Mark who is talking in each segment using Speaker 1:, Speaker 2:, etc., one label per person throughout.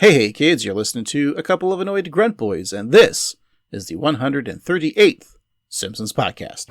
Speaker 1: Hey kids, you're listening to a couple of annoyed grunt boys, and this is the 138th Simpsons podcast.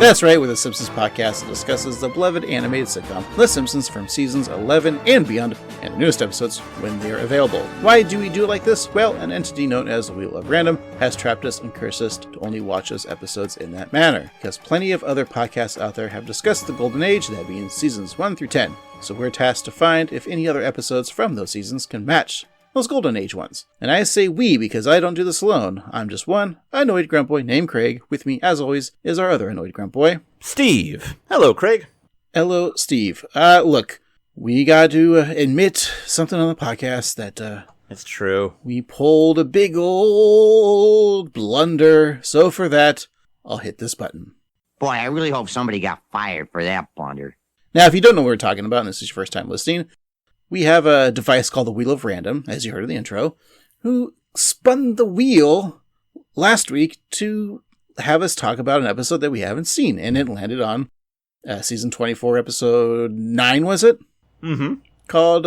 Speaker 1: That's right, with the Simpsons podcast that discusses the beloved animated sitcom The Simpsons from seasons 11 and beyond, and the newest episodes when they are available. Why do we do it like this? Well, an entity known as the Wheel of Random has trapped us and cursed us to only watch those episodes in that manner, because plenty of other podcasts out there have discussed the Golden Age, that being seasons 1 through 10. So we're tasked to find if any other episodes from those seasons can match those Golden Age ones. And I say we because I don't do this alone. I'm just one annoyed grunt boy named Craig. With me, as always, is our other annoyed grunt boy,
Speaker 2: Steve. Hello, Craig.
Speaker 1: Hello, Steve. Look, we got to admit something on the podcast that
Speaker 2: It's true.
Speaker 1: we pulled a big old blunder. So for that, I'll hit this button.
Speaker 3: Boy, I really hope somebody got fired for that blunder.
Speaker 1: Now, if you don't know what we're talking about, and this is your first time listening, we have a device called the Wheel of Random, as you heard in the intro, who spun the wheel last week to have us talk about an episode that we haven't seen, and it landed on season 24, episode 9, was it?
Speaker 2: Mm-hmm.
Speaker 1: Called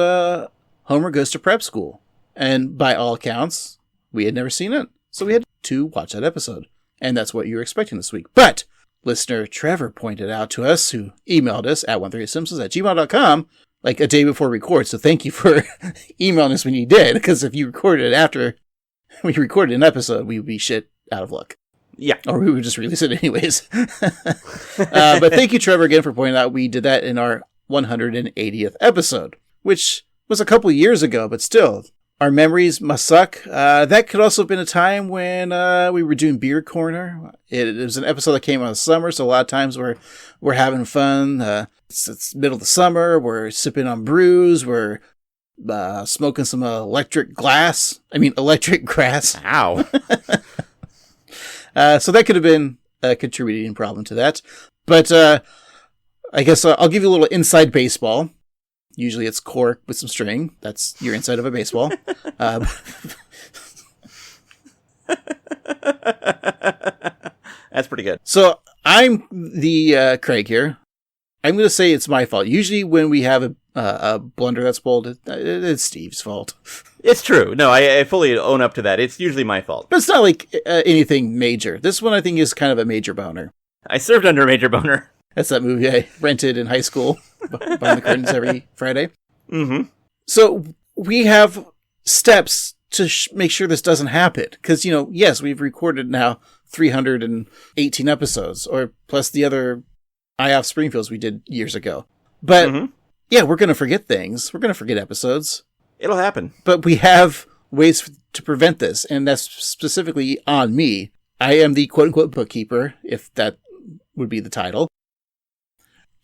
Speaker 1: Homer Goes to Prep School. And by all accounts, we had never seen it, so we had to watch that episode. And that's what you were expecting this week. But listener Trevor pointed out to us, who emailed us at 138simpsons@gmail.com, like a day before record, so thank you for emailing us when you did, because if you recorded it after we recorded an episode, we would be shit out of luck.
Speaker 2: Yeah.
Speaker 1: Or we would just release it anyways. But thank you, Trevor, again for pointing out we did that in our 180th episode, which was a couple years ago, but still, our memories must suck. That could also have been a time when we were doing Beer Corner. It was an episode that came out in the summer, so a lot of times we're having fun. It's middle of the summer, we're sipping on brews, we're smoking some electric grass.
Speaker 2: Ow.
Speaker 1: So that could have been a contributing problem to that. But I guess I'll give you a little inside baseball. Usually it's cork with some string. That's your inside of a baseball.
Speaker 2: That's pretty good.
Speaker 1: So I'm the Craig here. I'm going to say it's my fault. Usually when we have a blunder that's pulled, it's Steve's fault.
Speaker 2: It's true. No, I fully own up to that. It's usually my fault.
Speaker 1: But it's not like anything major. This one I think is kind of a major boner.
Speaker 2: I served under a major boner.
Speaker 1: That's that movie I rented in high school behind the curtains every Friday.
Speaker 2: Mm-hmm.
Speaker 1: So we have steps to make sure this doesn't happen. Because, yes, we've recorded now 318 episodes, or plus the other I-Off Springfields we did years ago. But, yeah, we're going to forget things. We're going to forget episodes.
Speaker 2: It'll happen.
Speaker 1: But we have ways to prevent this, and that's specifically on me. I am the quote-unquote bookkeeper, if that would be the title.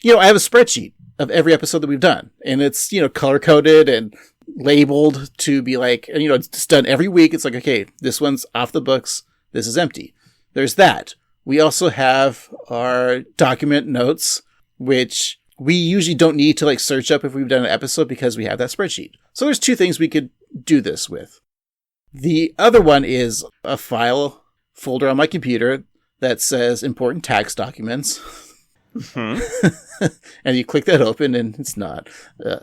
Speaker 1: I have a spreadsheet of every episode that we've done, and it's, color-coded and labeled to be like, and, it's done every week. It's like, okay, this one's off the books. This is empty. There's that. We also have our document notes, which we usually don't need to search up if we've done an episode because we have that spreadsheet. So there's two things we could do this with. The other one is a file folder on my computer that says important tax documents. Mm-hmm. And you click that open and it's not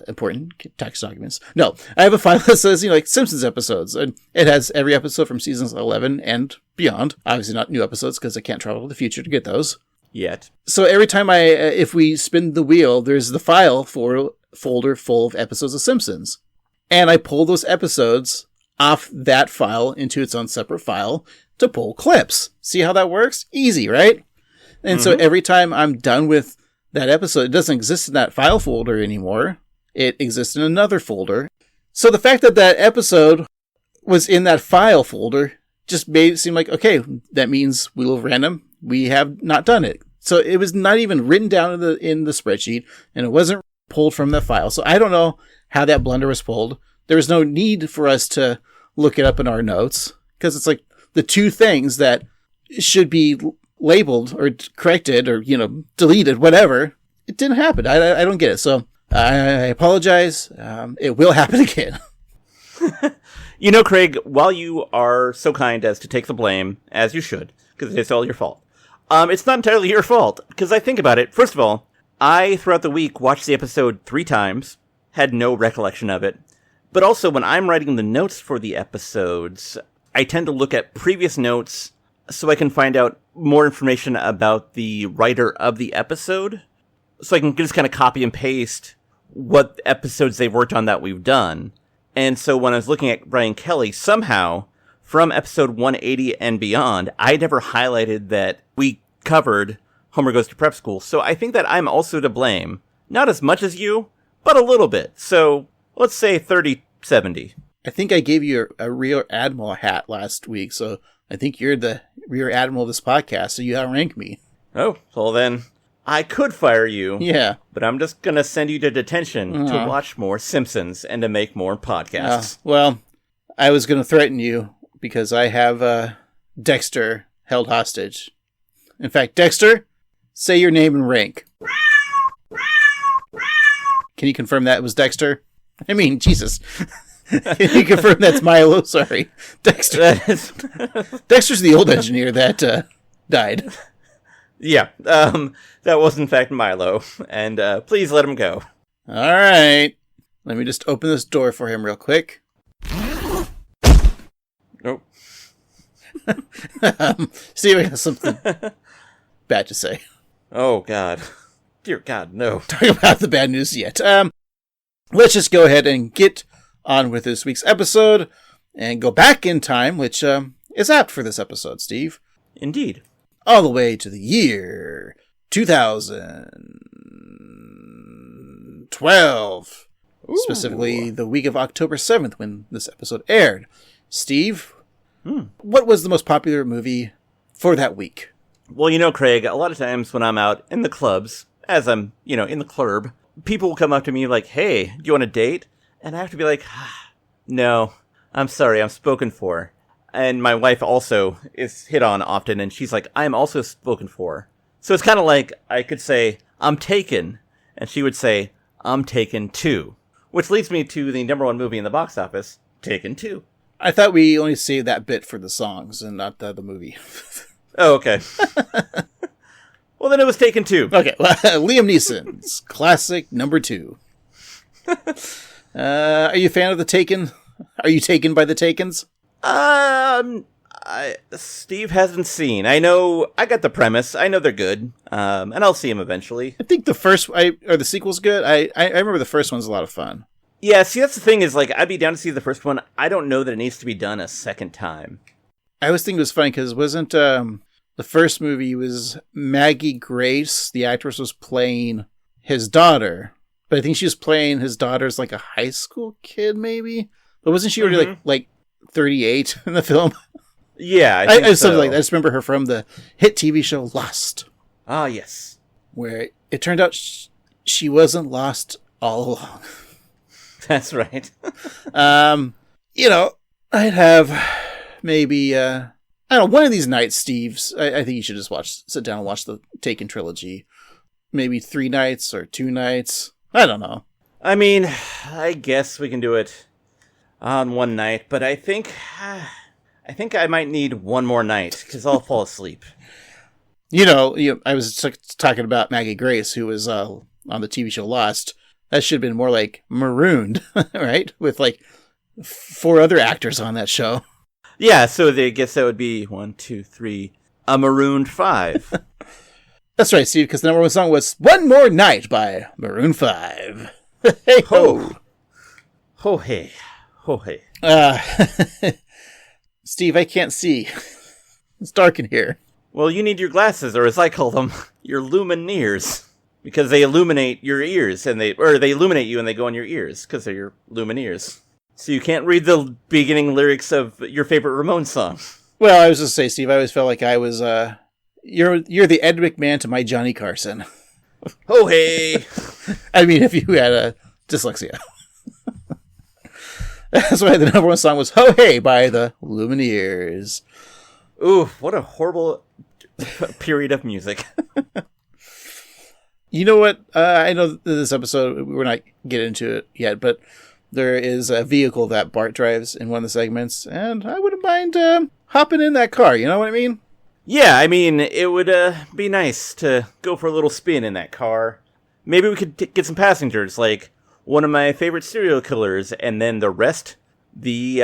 Speaker 1: important tax documents. No, I have a file that says, Simpsons episodes. And it has every episode from seasons 11 and beyond. Obviously not new episodes because I can't travel to the future to get those.
Speaker 2: Yet.
Speaker 1: So every time if we spin the wheel, there's the file folder full of episodes of Simpsons. And I pull those episodes off that file into its own separate file to pull clips. See how that works? Easy, right? And so every time I'm done with that episode, it doesn't exist in that file folder anymore. It exists in another folder. So the fact that that episode was in that file folder just made it seem like, okay, that means Wheel of Random, we have not done it. So it was not even written down in the spreadsheet, and it wasn't pulled from the file. So I don't know how that blunder was pulled. There was no need for us to look it up in our notes, because it's like the two things that should be labeled or corrected or, deleted, whatever. It didn't happen. I don't get it. So I apologize. It will happen again.
Speaker 2: Craig, while you are so kind as to take the blame, as you should, because it's all your fault, It's not entirely your fault, because I think about it. First of all, I, throughout the week, watched the episode 3 times, had no recollection of it. But also, when I'm writing the notes for the episodes, I tend to look at previous notes so I can find out more information about the writer of the episode. So I can just kind of copy and paste what episodes they've worked on that we've done. And so when I was looking at Brian Kelley, somehow, from episode 180 and beyond, I never highlighted that we covered Homer Goes to Prep School. So I think that I'm also to blame. Not as much as you, but a little bit. So let's say 30-70.
Speaker 1: I think I gave you a Rear Admiral hat last week, so I think you're the Rear Admiral of this podcast, so you outrank me.
Speaker 2: Oh, well then, I could fire you.
Speaker 1: Yeah.
Speaker 2: But I'm just going to send you to detention to watch more Simpsons and to make more podcasts.
Speaker 1: Well, I was going to threaten you because I have Dexter held hostage. In fact, Dexter, say your name and rank. Can you confirm that was Dexter? I mean, Jesus. Can you confirm that's Milo? Sorry. Dexter. Dexter's the old engineer that died.
Speaker 2: Yeah, that was in fact Milo, and please let him go.
Speaker 1: All right. Let me just open this door for him real quick.
Speaker 2: Nope.
Speaker 1: Steve has something bad to say.
Speaker 2: Oh, God. Dear God, no.
Speaker 1: Talking about the bad news yet. Let's just go ahead and get on with this week's episode and go back in time, which is apt for this episode, Steve.
Speaker 2: Indeed.
Speaker 1: All the way to the year 2012. Ooh. Specifically, the week of October 7th when this episode aired. Steve, what was the most popular movie for that week?
Speaker 2: Well, you know, Craig, a lot of times when I'm out in the clubs, as I'm, in the club, people will come up to me like, hey, do you want a date? And I have to be like, no, I'm sorry, I'm spoken for. And my wife also is hit on often, and she's like, I'm also spoken for. So it's kind of like I could say, I'm taken, and she would say, I'm taken too. Which leads me to the number 1 movie in the box office, Taken 2.
Speaker 1: I thought we only saved that bit for the songs and not the movie.
Speaker 2: Oh, okay. Well, then it was Taken 2.
Speaker 1: Okay, Liam Neeson's classic number 2. Are you a fan of the Taken? Are you taken by the Takens?
Speaker 2: Steve hasn't seen. I know, I got the premise. I know they're good. And I'll see them eventually.
Speaker 1: I think the sequel's good. I remember the first one's a lot of fun.
Speaker 2: Yeah, see, that's the thing is, like, I'd be down to see the first one. I don't know that it needs to be done a second time.
Speaker 1: I always think it was funny because wasn't, the first movie was Maggie Grace, the actress, was playing his daughter. But I think she was playing his daughter as like a high school kid, maybe? But wasn't she already like 38 in the film?
Speaker 2: Yeah, I think so.
Speaker 1: Something like that. I just remember her from the hit TV show Lost.
Speaker 2: Ah, yes.
Speaker 1: Where it turned out she wasn't lost all along.
Speaker 2: That's right.
Speaker 1: I'd have maybe, I don't know, one of these nights, Steve's, I think you should just sit down and watch the Taken trilogy. Maybe 3 nights or 2 nights. I don't know.
Speaker 2: I mean, I guess we can do it on one night, but I think I might need one more night because I'll fall asleep.
Speaker 1: I was talking about Maggie Grace, who was on the TV show Lost. That should have been more like Marooned, right? With like 4 other actors on that show. Yeah,
Speaker 2: so I guess that would be 1, 2, 3, a Marooned 5.
Speaker 1: That's right, Steve, because the number 1 song was One More Night by Maroon 5. Hey ho!
Speaker 2: Ho hey. Ho hey.
Speaker 1: Steve, I can't see. It's dark in here.
Speaker 2: Well, you need your glasses, or as I call them, your lumineers. Because they illuminate your ears, and they illuminate you and they go in your ears, because they're your lumineers. So you can't read the beginning lyrics of your favorite Ramones song.
Speaker 1: Well, I was just saying, Steve, I always felt like I was, you're the Ed McMahon to my Johnny Carson.
Speaker 2: Oh, hey!
Speaker 1: I mean, if you had dyslexia. That's why the number 1 song was Ho Hey by the Lumineers.
Speaker 2: Ooh, what a horrible period of music.
Speaker 1: You know what? I know this episode, we're not getting into it yet, but there is a vehicle that Bart drives in one of the segments, and I wouldn't mind hopping in that car, you know what I mean?
Speaker 2: Yeah, I mean, it would be nice to go for a little spin in that car. Maybe we could get some passengers, like one of my favorite serial killers, and then the rest, the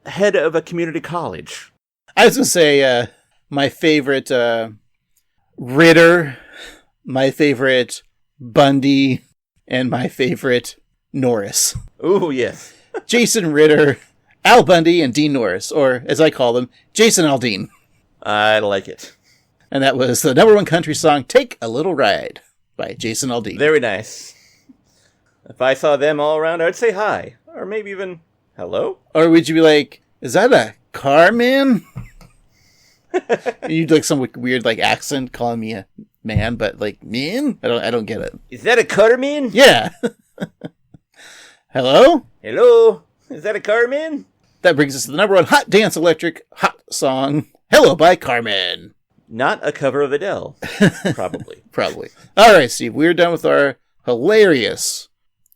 Speaker 2: head of a community college.
Speaker 1: I was going to say my favorite Ritter, my favorite Bundy, and my favorite Norris.
Speaker 2: Ooh, yes.
Speaker 1: Jason Ritter, Al Bundy, and Dean Norris, or as I call them, Jason Aldean.
Speaker 2: I like it.
Speaker 1: And that was the number one country song, Take a Little Ride, by Jason Aldean.
Speaker 2: Very nice. If I saw them all around, I'd say hi. Or maybe even, hello?
Speaker 1: Or would you be like, is that a car man? You'd like some weird like accent calling me a man, but like, man? I don't get it.
Speaker 2: Is that a car man?
Speaker 1: Yeah. Hello?
Speaker 2: Hello? Is that a car man?
Speaker 1: That brings us to the number one hot dance electric hot song, Hello by Carmen.
Speaker 2: Not a cover of Adele. Probably.
Speaker 1: Probably. All right, Steve, we're done with our hilarious,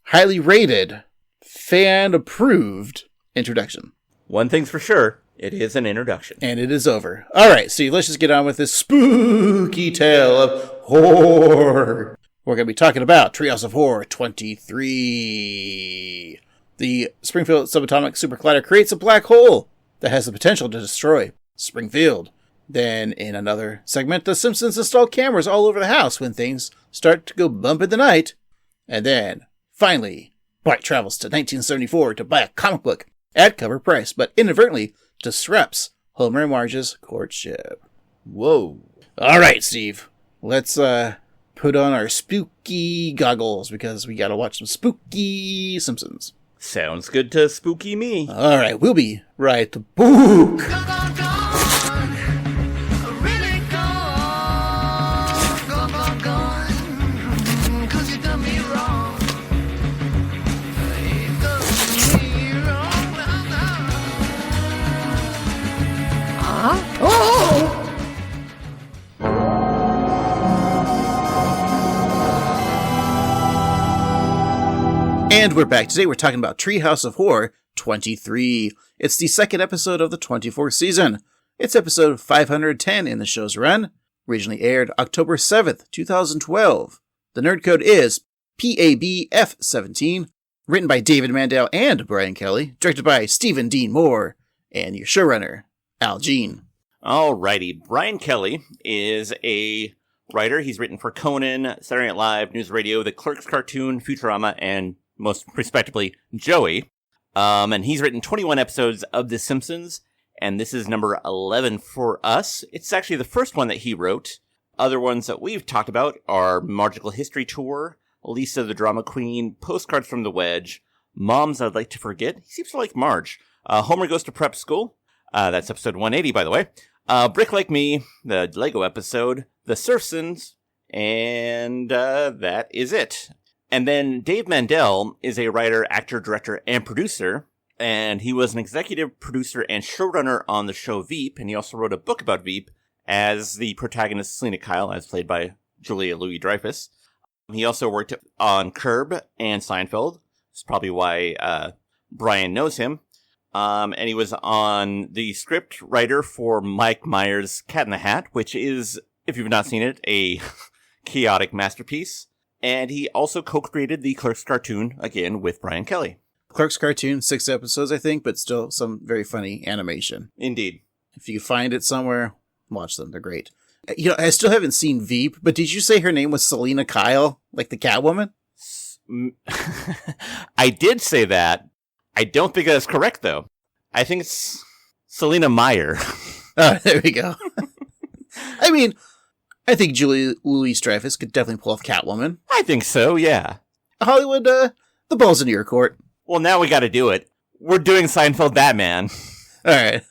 Speaker 1: highly rated, fan-approved introduction.
Speaker 2: One thing's for sure, it is an introduction.
Speaker 1: And it is over. All right, Steve, let's just get on with this spooky tale of horror. We're going to be talking about Treehouse of Horror 23. The Springfield Subatomic Supercollider creates a black hole that has the potential to destroy Springfield. Then, in another segment, the Simpsons install cameras all over the house when things start to go bump in the night. And then, finally, Bart travels to 1974 to buy a comic book at cover price, but inadvertently disrupts Homer and Marge's courtship.
Speaker 2: Whoa.
Speaker 1: All right, Steve. Let's put on our spooky goggles because we got to watch some spooky Simpsons.
Speaker 2: Sounds good to spooky me.
Speaker 1: All right, we'll be right back. And we're back. Today we're talking about Treehouse of Horror 23. It's the second episode of the 24th season. It's episode 510 in the show's run. Originally aired October 7th, 2012. The nerd code is PABF17. Written by David Mandel and Brian Kelley. Directed by Stephen Dean Moore. And your showrunner, Al Jean.
Speaker 2: Alrighty. Brian Kelley is a writer. He's written for Conan, Saturday Night Live, News Radio, The Clerks cartoon, Futurama, and most respectably, Joey. And he's written 21 episodes of The Simpsons, and this is number 11 for us. It's actually the first one that he wrote. Other ones that we've talked about are Magical History Tour, Lisa the Drama Queen, Postcards from the Wedge, Moms I'd Like to Forget. He seems to like Marge. Homer Goes to Prep School. That's episode 180, by the way. Brick Like Me, the Lego episode, The Simpsons, and that is it. And then Dave Mandel is a writer, actor, director, and producer, and he was an executive producer and showrunner on the show Veep, and he also wrote a book about Veep as the protagonist Selena Kyle, as played by Julia Louis-Dreyfus. He also worked on Curb and Seinfeld. That's probably why Brian knows him. And he was on the script writer for Mike Myers' Cat in the Hat, which is, if you've not seen it, a chaotic masterpiece. And he also co-created the Clerks cartoon, again, with Brian Kelley.
Speaker 1: Clerks cartoon, 6 episodes, I think, but still some very funny animation.
Speaker 2: Indeed.
Speaker 1: If you find it somewhere, watch them. They're great. You know, I still haven't seen Veep, but did you say her name was Selena Kyle, like the Catwoman?
Speaker 2: I did say that. I don't think that's correct, though. I think it's Selena Meyer.
Speaker 1: Oh, there we go. I mean, I think Julie Louis-Dreyfus could definitely pull off Catwoman.
Speaker 2: I think so, yeah.
Speaker 1: Hollywood, the ball's in your court.
Speaker 2: Well, now we gotta do it. We're doing Seinfeld Batman.
Speaker 1: All right.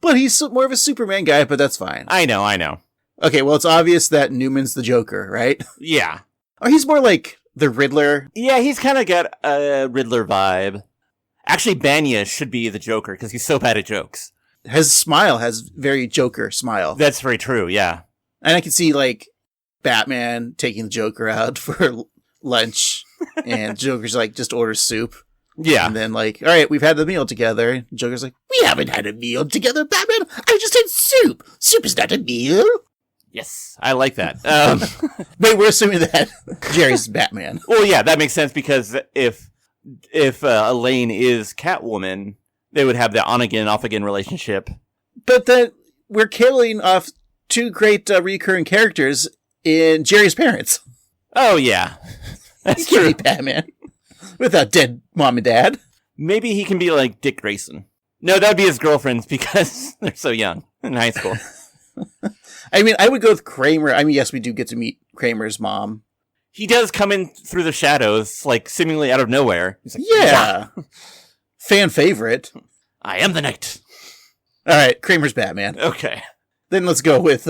Speaker 1: But he's more of a Superman guy, but that's fine.
Speaker 2: I know.
Speaker 1: Okay, well, it's obvious that Newman's the Joker, right?
Speaker 2: Yeah.
Speaker 1: Oh, he's more like the Riddler.
Speaker 2: Yeah, he's kind of got a Riddler vibe. Actually, Banya should be the Joker, because he's so bad at jokes.
Speaker 1: His smile has very Joker smile.
Speaker 2: That's very true, yeah.
Speaker 1: And I can see, like, Batman taking the Joker out for lunch, and Joker's, like, just orders soup.
Speaker 2: Yeah.
Speaker 1: And then like, all right, we've had the meal together. Joker's like, we haven't had a meal together, Batman. I just had soup. Soup is not a meal.
Speaker 2: Yes, I like that.
Speaker 1: But we're assuming that Jerry's Batman.
Speaker 2: Well, yeah, that makes sense because if Elaine is Catwoman, they would have the on-again, off-again relationship.
Speaker 1: But then we're killing off two great recurring characters in Jerry's parents.
Speaker 2: Oh, yeah. That's
Speaker 1: You
Speaker 2: true.
Speaker 1: can't be Batman without dead mom and dad.
Speaker 2: Maybe he can be like Dick Grayson. No, that would be his girlfriends because they're so young in high school.
Speaker 1: I mean, I would go with Kramer. I mean, yes, we do get to meet Kramer's mom.
Speaker 2: He does come in through the shadows, like seemingly out of nowhere. He's like,
Speaker 1: Yeah. Fan favorite.
Speaker 2: I am the knight.
Speaker 1: All right, Kramer's Batman.
Speaker 2: Okay.
Speaker 1: Then let's go with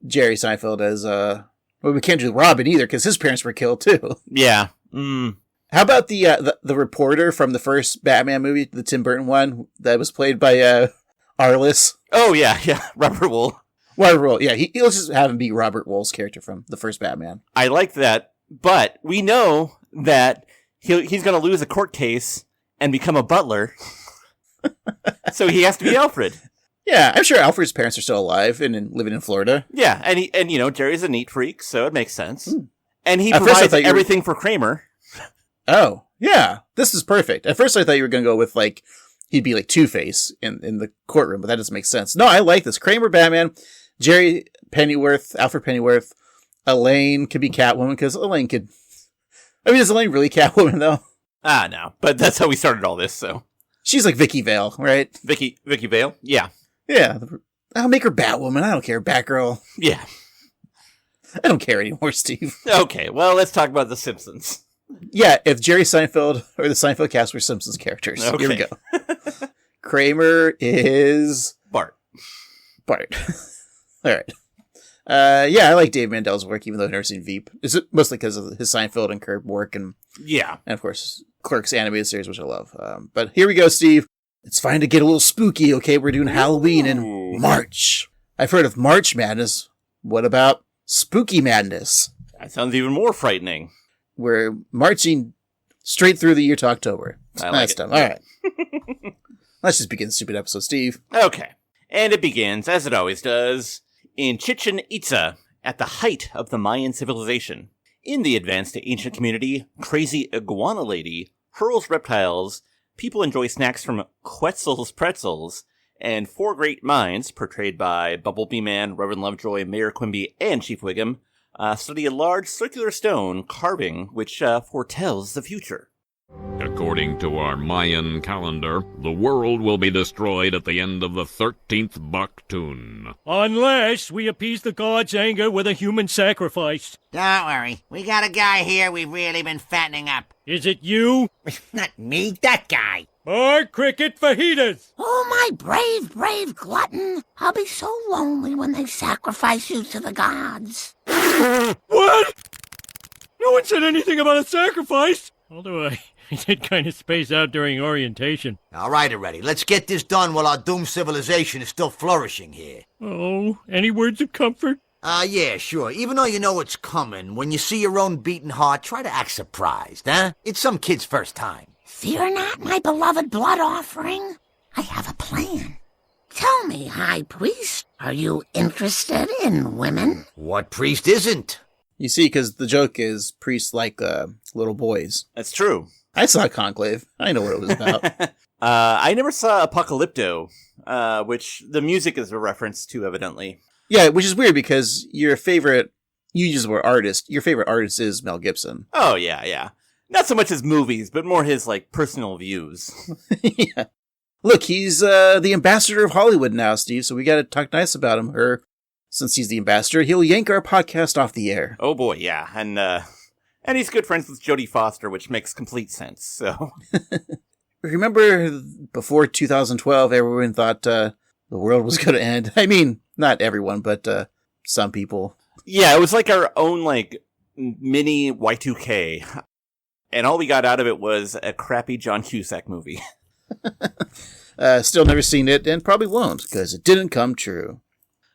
Speaker 1: Jerry Seinfeld as, well, we can't do Robin either because his parents were killed too.
Speaker 2: Yeah.
Speaker 1: How about the reporter from the first Batman movie, the Tim Burton one, that was played by Arliss?
Speaker 2: Oh, yeah. Robert Wool.
Speaker 1: Robert Wool, yeah. Let's just have him be Robert Wool's character from the first Batman.
Speaker 2: I like that, but we know that he's going to lose a court case and become a butler. So he has to be Alfred.
Speaker 1: Yeah, I'm sure Alfred's parents are still alive and living in Florida.
Speaker 2: Yeah, and Jerry's a neat freak, so it makes sense. And he
Speaker 1: At first I
Speaker 2: provides
Speaker 1: thought
Speaker 2: everything for Kramer.
Speaker 1: Oh, yeah. This is perfect. At first I thought you were going to go with, like, he'd be like Two-Face in the courtroom, but that doesn't make sense. No, I like this. Kramer, Batman, Jerry Pennyworth, Alfred Pennyworth, Elaine could be Catwoman, because Elaine could... I mean, is Elaine really Catwoman, though?
Speaker 2: No. But that's how we started all this, so...
Speaker 1: She's like Vicky Vale, right?
Speaker 2: Vicky Vale? Yeah.
Speaker 1: Yeah. I'll make her Batwoman. I don't care. Batgirl.
Speaker 2: Yeah.
Speaker 1: I don't care anymore, Steve.
Speaker 2: Okay, well, let's talk about The Simpsons.
Speaker 1: Yeah, if Jerry Seinfeld or the Seinfeld cast were Simpsons characters.
Speaker 2: Okay.
Speaker 1: Here we go. Kramer is...
Speaker 2: Bart.
Speaker 1: All right. Yeah, I like Dave Mandel's work, even though I've never seen Veep. Is it mostly because of his Seinfeld and Curb work and of course, Clerks animated series, which I love. But here we go, Steve. It's fine to get a little spooky, okay? We're doing Halloween in March. I've heard of March Madness. What about Spooky Madness?
Speaker 2: That sounds even more frightening.
Speaker 1: We're marching straight through the year to October.
Speaker 2: I like it.
Speaker 1: All right. Let's just begin the stupid episode, Steve.
Speaker 2: Okay. And it begins, as it always does, in Chichen Itza, at the height of the Mayan civilization. In the advanced ancient community, Crazy Iguana Lady hurls reptiles, people enjoy snacks from Quetzal's Pretzels, and four great minds, portrayed by Bumblebee Man, Reverend Lovejoy, Mayor Quimby, and Chief Wiggum, study a large circular stone carving which foretells the future.
Speaker 4: According to our Mayan calendar, the world will be destroyed at the end of the 13th Baktun.
Speaker 5: Unless we appease the gods' anger with a human sacrifice.
Speaker 6: Don't worry, we got a guy here we've really been fattening up.
Speaker 5: Is it you?
Speaker 6: Not me, that guy.
Speaker 5: Or cricket fajitas?
Speaker 7: Oh, my brave, brave glutton. I'll be so lonely when they sacrifice you to the gods.
Speaker 5: What? No one said anything about a sacrifice. Although I did kind of space out during orientation.
Speaker 6: All right already, let's get this done while our doomed civilization is still flourishing here.
Speaker 5: Oh, any words of comfort?
Speaker 6: Yeah, sure. Even though you know it's coming, when you see your own beating heart, try to act surprised, huh? It's some kid's first time.
Speaker 7: Fear not, my beloved blood offering. I have a plan. Tell me, High Priest, are you interested in women?
Speaker 6: What priest isn't?
Speaker 1: You see, because the joke is priests like little boys.
Speaker 2: That's true.
Speaker 1: I saw Conclave. I know what it was about.
Speaker 2: I never saw Apocalypto, which the music is a reference to, evidently.
Speaker 1: Yeah, which is weird because you use the word artist, your favorite artist is Mel Gibson.
Speaker 2: Oh, yeah. Not so much his movies, but more his, personal views.
Speaker 1: Yeah. Look, he's the ambassador of Hollywood now, Steve, so we gotta talk nice about him. Since he's the ambassador, he'll yank our podcast off the air.
Speaker 2: Oh boy, yeah. And he's good friends with Jodie Foster, which makes complete sense, so.
Speaker 1: Remember before 2012, everyone thought the world was gonna end? I mean, not everyone, but some people.
Speaker 2: Yeah, it was like our own, mini Y2K. And all we got out of it was a crappy John Cusack movie.
Speaker 1: Still never seen it, and probably won't, because it didn't come true.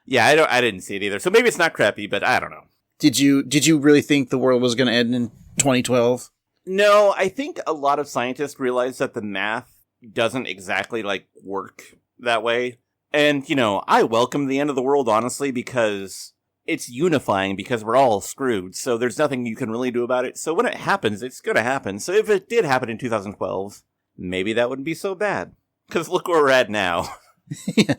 Speaker 2: Yeah, I didn't see it either. So maybe it's not crappy, but I don't know.
Speaker 1: Did you really think the world was going to end in 2012?
Speaker 2: No, I think a lot of scientists realize that the math doesn't exactly, work that way. And, I welcome the end of the world, honestly, because it's unifying, because we're all screwed, so there's nothing you can really do about it. So when it happens, it's gonna happen. So if it did happen in 2012, maybe that wouldn't be so bad. Because look where we're at now.
Speaker 1: Yeah.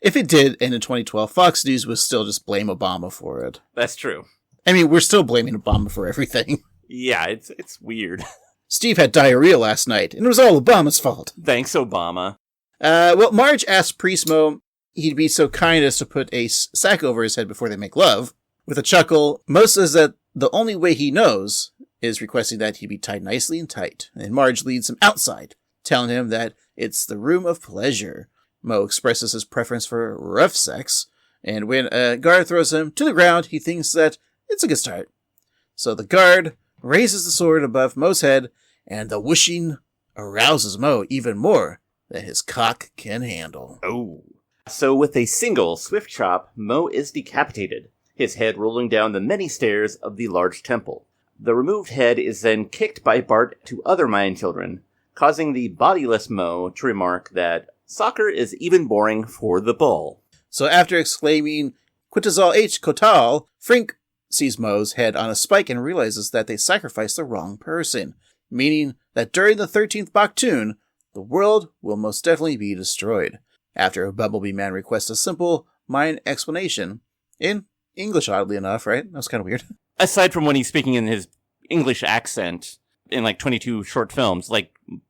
Speaker 1: If it did end in 2012, Fox News would still just blame Obama for it.
Speaker 2: That's true.
Speaker 1: I mean, we're still blaming Obama for everything.
Speaker 2: Yeah, it's weird.
Speaker 1: Steve had diarrhea last night, and it was all Obama's fault.
Speaker 2: Thanks, Obama.
Speaker 1: Well, Marge asked Priest Mo he'd be so kind as to put a sack over his head before they make love. With a chuckle, Mo says that the only way he knows is requesting that he be tied nicely and tight, and Marge leads him outside, telling him that it's the room of pleasure. Mo expresses his preference for rough sex, and when a guard throws him to the ground, he thinks that it's a good start. So the guard raises the sword above Mo's head, and the whooshing arouses Mo even more than his cock can handle.
Speaker 2: Oh. So with a single swift chop, Mo is decapitated, his head rolling down the many stairs of the large temple. The removed head is then kicked by Bart to other Mayan children, causing the bodiless Mo to remark that soccer is even boring for the bull.
Speaker 1: So after exclaiming, Quitazal H. Kotal, Frink sees Mo's head on a spike and realizes that they sacrificed the wrong person, meaning that during the 13th Bakhtun, the world will most definitely be destroyed. After a Bumblebee Man requests a simple Mayan explanation, in English oddly enough, right? That was kind of weird.
Speaker 2: Aside from when he's speaking in his English accent in 22 short films,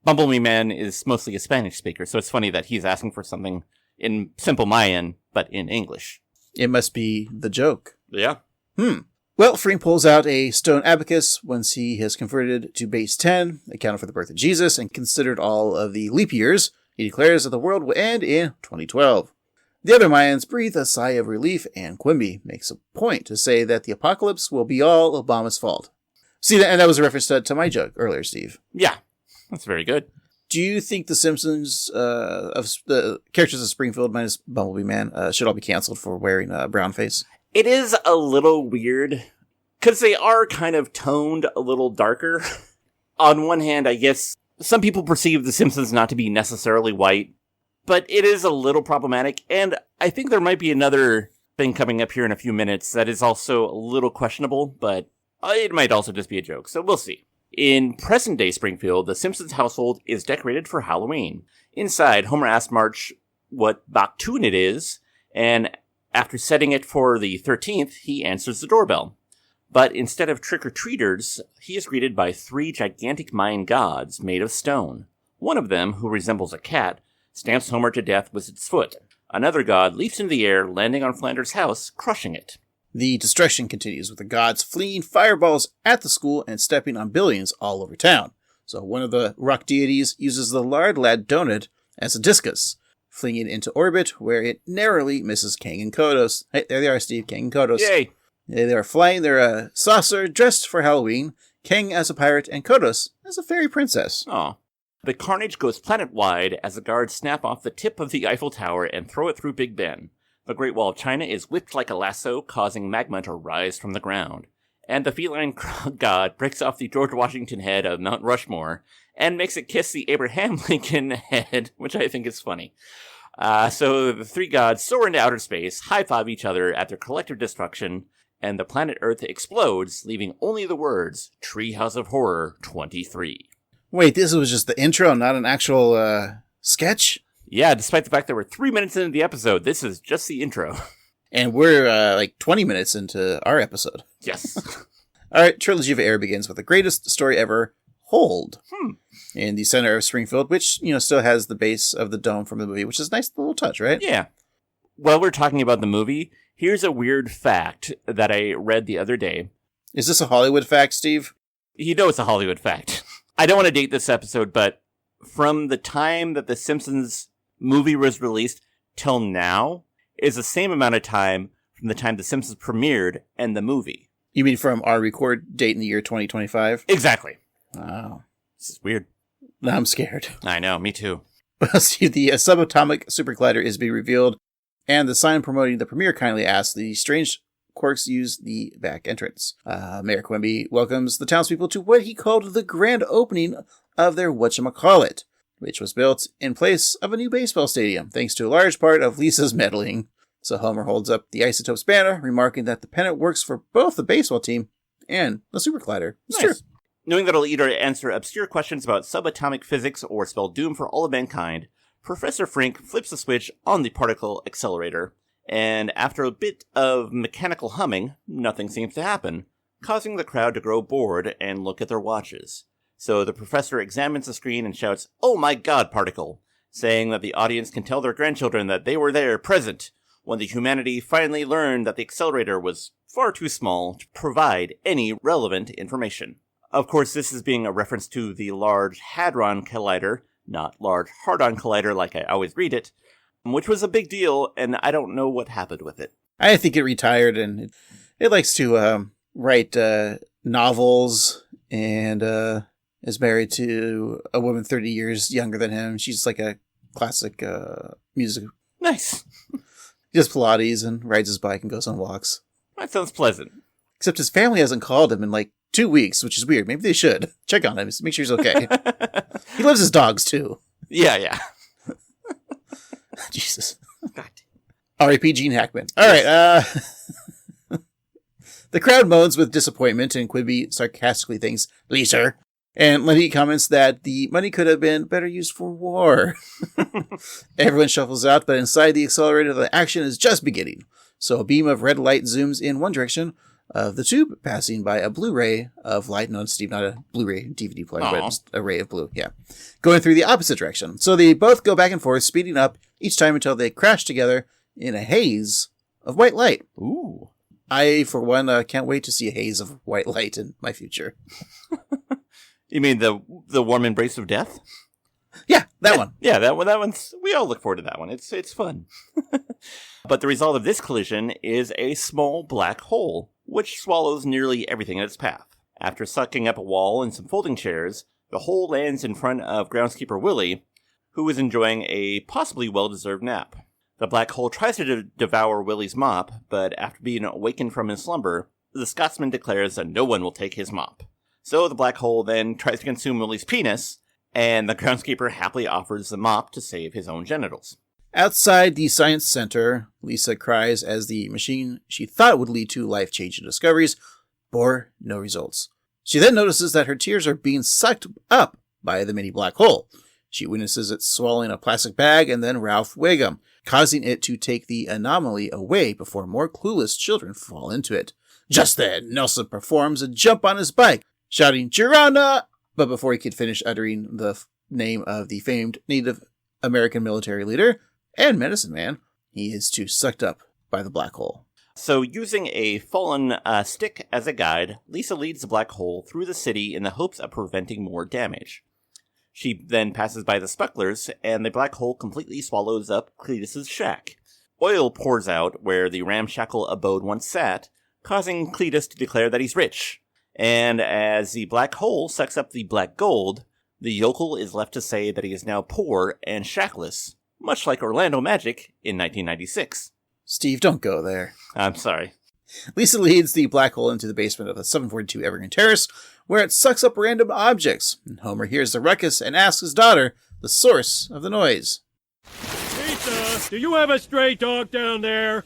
Speaker 2: Bumblebee Man is mostly a Spanish speaker, so it's funny that he's asking for something in simple Mayan, but in English.
Speaker 1: It must be the joke.
Speaker 2: Yeah.
Speaker 1: Well, Frink pulls out a stone abacus once he has converted to base 10, accounted for the birth of Jesus, and considered all of the leap years. He declares that the world will end in 2012. The other Mayans breathe a sigh of relief, and Quimby makes a point to say that the apocalypse will be all Obama's fault. See, and that was a reference to my joke earlier, Steve.
Speaker 2: Yeah, that's very good.
Speaker 1: Do you think the Simpsons, of the characters of Springfield minus Bumblebee Man, should all be canceled for wearing a brown face?
Speaker 2: It is a little weird, because they are kind of toned a little darker. On one hand, I guess some people perceive the Simpsons not to be necessarily white, but it is a little problematic, and I think there might be another thing coming up here in a few minutes that is also a little questionable, but it might also just be a joke, so we'll see. In present-day Springfield, the Simpsons household is decorated for Halloween. Inside, Homer asks Marge what Bakhtun it is, and after setting it for the 13th, he answers the doorbell. But instead of trick-or-treaters, he is greeted by 3 gigantic Mayan gods made of stone. One of them, who resembles a cat, stamps Homer to death with its foot. Another god leaps into the air, landing on Flanders' house, crushing it.
Speaker 1: The destruction continues, with the gods flinging fireballs at the school and stepping on buildings all over town. So one of the rock deities uses the Lard Lad donut as a discus, flinging it into orbit, where it narrowly misses Kang and Kodos. Hey, there they are, Steve, Kang and Kodos.
Speaker 2: Yay!
Speaker 1: They are flying their saucer, dressed for Halloween, Kang as a pirate, and Kodos as a fairy princess.
Speaker 2: Aw. The carnage goes planet-wide as the guards snap off the tip of the Eiffel Tower and throw it through Big Ben. The Great Wall of China is whipped like a lasso, causing magma to rise from the ground. And the feline god breaks off the George Washington head of Mount Rushmore and makes it kiss the Abraham Lincoln head, which I think is funny. So the 3 gods soar into outer space, high-five each other at their collective destruction, and the planet Earth explodes, leaving only the words, Treehouse of Horror 23.
Speaker 1: Wait, this was just the intro, not an actual sketch?
Speaker 2: Yeah, despite the fact that we're 3 minutes into the episode, this is just the intro.
Speaker 1: And we're 20 minutes into our episode.
Speaker 2: Yes.
Speaker 1: All right, Trilogy of Air begins with the greatest story ever, Hold. In the center of Springfield, which, still has the base of the dome from the movie, which is a nice little touch, right?
Speaker 2: Yeah. While we're talking about the movie, here's a weird fact that I read the other day.
Speaker 1: Is this a Hollywood fact, Steve?
Speaker 2: You know it's a Hollywood fact. I don't want to date this episode, but from the time that The Simpsons movie was released till now is the same amount of time from the time The Simpsons premiered and the movie.
Speaker 1: You mean from our record date in the year 2025?
Speaker 2: Exactly.
Speaker 1: Wow.
Speaker 2: This is weird.
Speaker 1: Now I'm scared.
Speaker 2: I know, me too.
Speaker 1: See, the subatomic supercollider is being revealed, and the sign promoting the premiere kindly asks the strange quirks use the back entrance. Mayor Quimby welcomes the townspeople to what he called the grand opening of their whatchamacallit, which was built in place of a new baseball stadium, thanks to a large part of Lisa's meddling. So Homer holds up the Isotopes banner, remarking that the pennant works for both the baseball team and the Supercollider. It's true.
Speaker 2: Knowing that it'll either answer obscure questions about subatomic physics or spell doom for all of mankind, Professor Frink flips the switch on the particle accelerator, and after a bit of mechanical humming, nothing seems to happen, causing the crowd to grow bored and look at their watches. So the professor examines the screen and shouts, "Oh my god, particle!" saying that the audience can tell their grandchildren that they were there, present, when the humanity finally learned that the accelerator was far too small to provide any relevant information. Of course, this is being a reference to the Large Hadron Collider, not Large Hadron Collider like I always read it, which was a big deal, and I don't know what happened with it.
Speaker 1: I think it retired, and it likes to write novels, and is married to a woman 30 years younger than him. She's like a classic music.
Speaker 2: Nice.
Speaker 1: He does Pilates and rides his bike and goes on walks.
Speaker 2: That sounds pleasant.
Speaker 1: Except his family hasn't called him in like 2 weeks, which is weird. Maybe they should. Check on him. Make sure he's okay. He loves his dogs, too.
Speaker 2: Yeah.
Speaker 1: Jesus.
Speaker 2: God.
Speaker 1: R.I.P. Gene Hackman. All right. The crowd moans with disappointment, and Quimby sarcastically thinks, "Lisa." And Lenny comments that the money could have been better used for war. Everyone shuffles out, but inside the accelerator, the action is just beginning. So a beam of red light zooms in one direction of the tube, passing by a Blu-ray of light. No, Steve, not a Blu-ray DVD player, but just a ray of blue. Yeah. Going through the opposite direction. So they both go back and forth, speeding up each time until they crash together in a haze of white light.
Speaker 2: Ooh.
Speaker 1: I, for one, can't wait to see a haze of white light in my future.
Speaker 2: You mean the warm embrace of death?
Speaker 1: Yeah, that one.
Speaker 2: Yeah, that one's. We all look forward to that one. It's fun. But the result of this collision is a small black hole, which swallows nearly everything in its path. After sucking up a wall and some folding chairs, the hole lands in front of groundskeeper Willie, who is enjoying a possibly well-deserved nap. The black hole tries to devour Willie's mop, but after being awakened from his slumber, the Scotsman declares that no one will take his mop. So the black hole then tries to consume Willie's penis, and the groundskeeper happily offers the mop to save his own genitals.
Speaker 1: Outside the science center, Lisa cries as the machine she thought would lead to life-changing discoveries bore no results. She then notices that her tears are being sucked up by the mini black hole. She witnesses it swallowing a plastic bag and then Ralph Wiggum, causing it to take the anomaly away before more clueless children fall into it. Just then, Nelson performs a jump on his bike, shouting, "Girona!" But before he could finish uttering the name of the famed Native American military leader and medicine man, he is too sucked up by the black hole.
Speaker 2: So using a fallen stick as a guide, Lisa leads the black hole through the city in the hopes of preventing more damage. She then passes by the Spucklers, and the black hole completely swallows up Cletus's shack. Oil pours out where the ramshackle abode once sat, causing Cletus to declare that he's rich. And as the black hole sucks up the black gold, the yokel is left to say that he is now poor and shackless, much like Orlando Magic in 1996.
Speaker 1: Steve, don't go there.
Speaker 2: I'm sorry.
Speaker 1: Lisa leads the black hole into the basement of the 742 Evergreen Terrace, where it sucks up random objects. And Homer hears the ruckus and asks his daughter the source of the noise.
Speaker 5: Lisa, do you have a stray dog down there?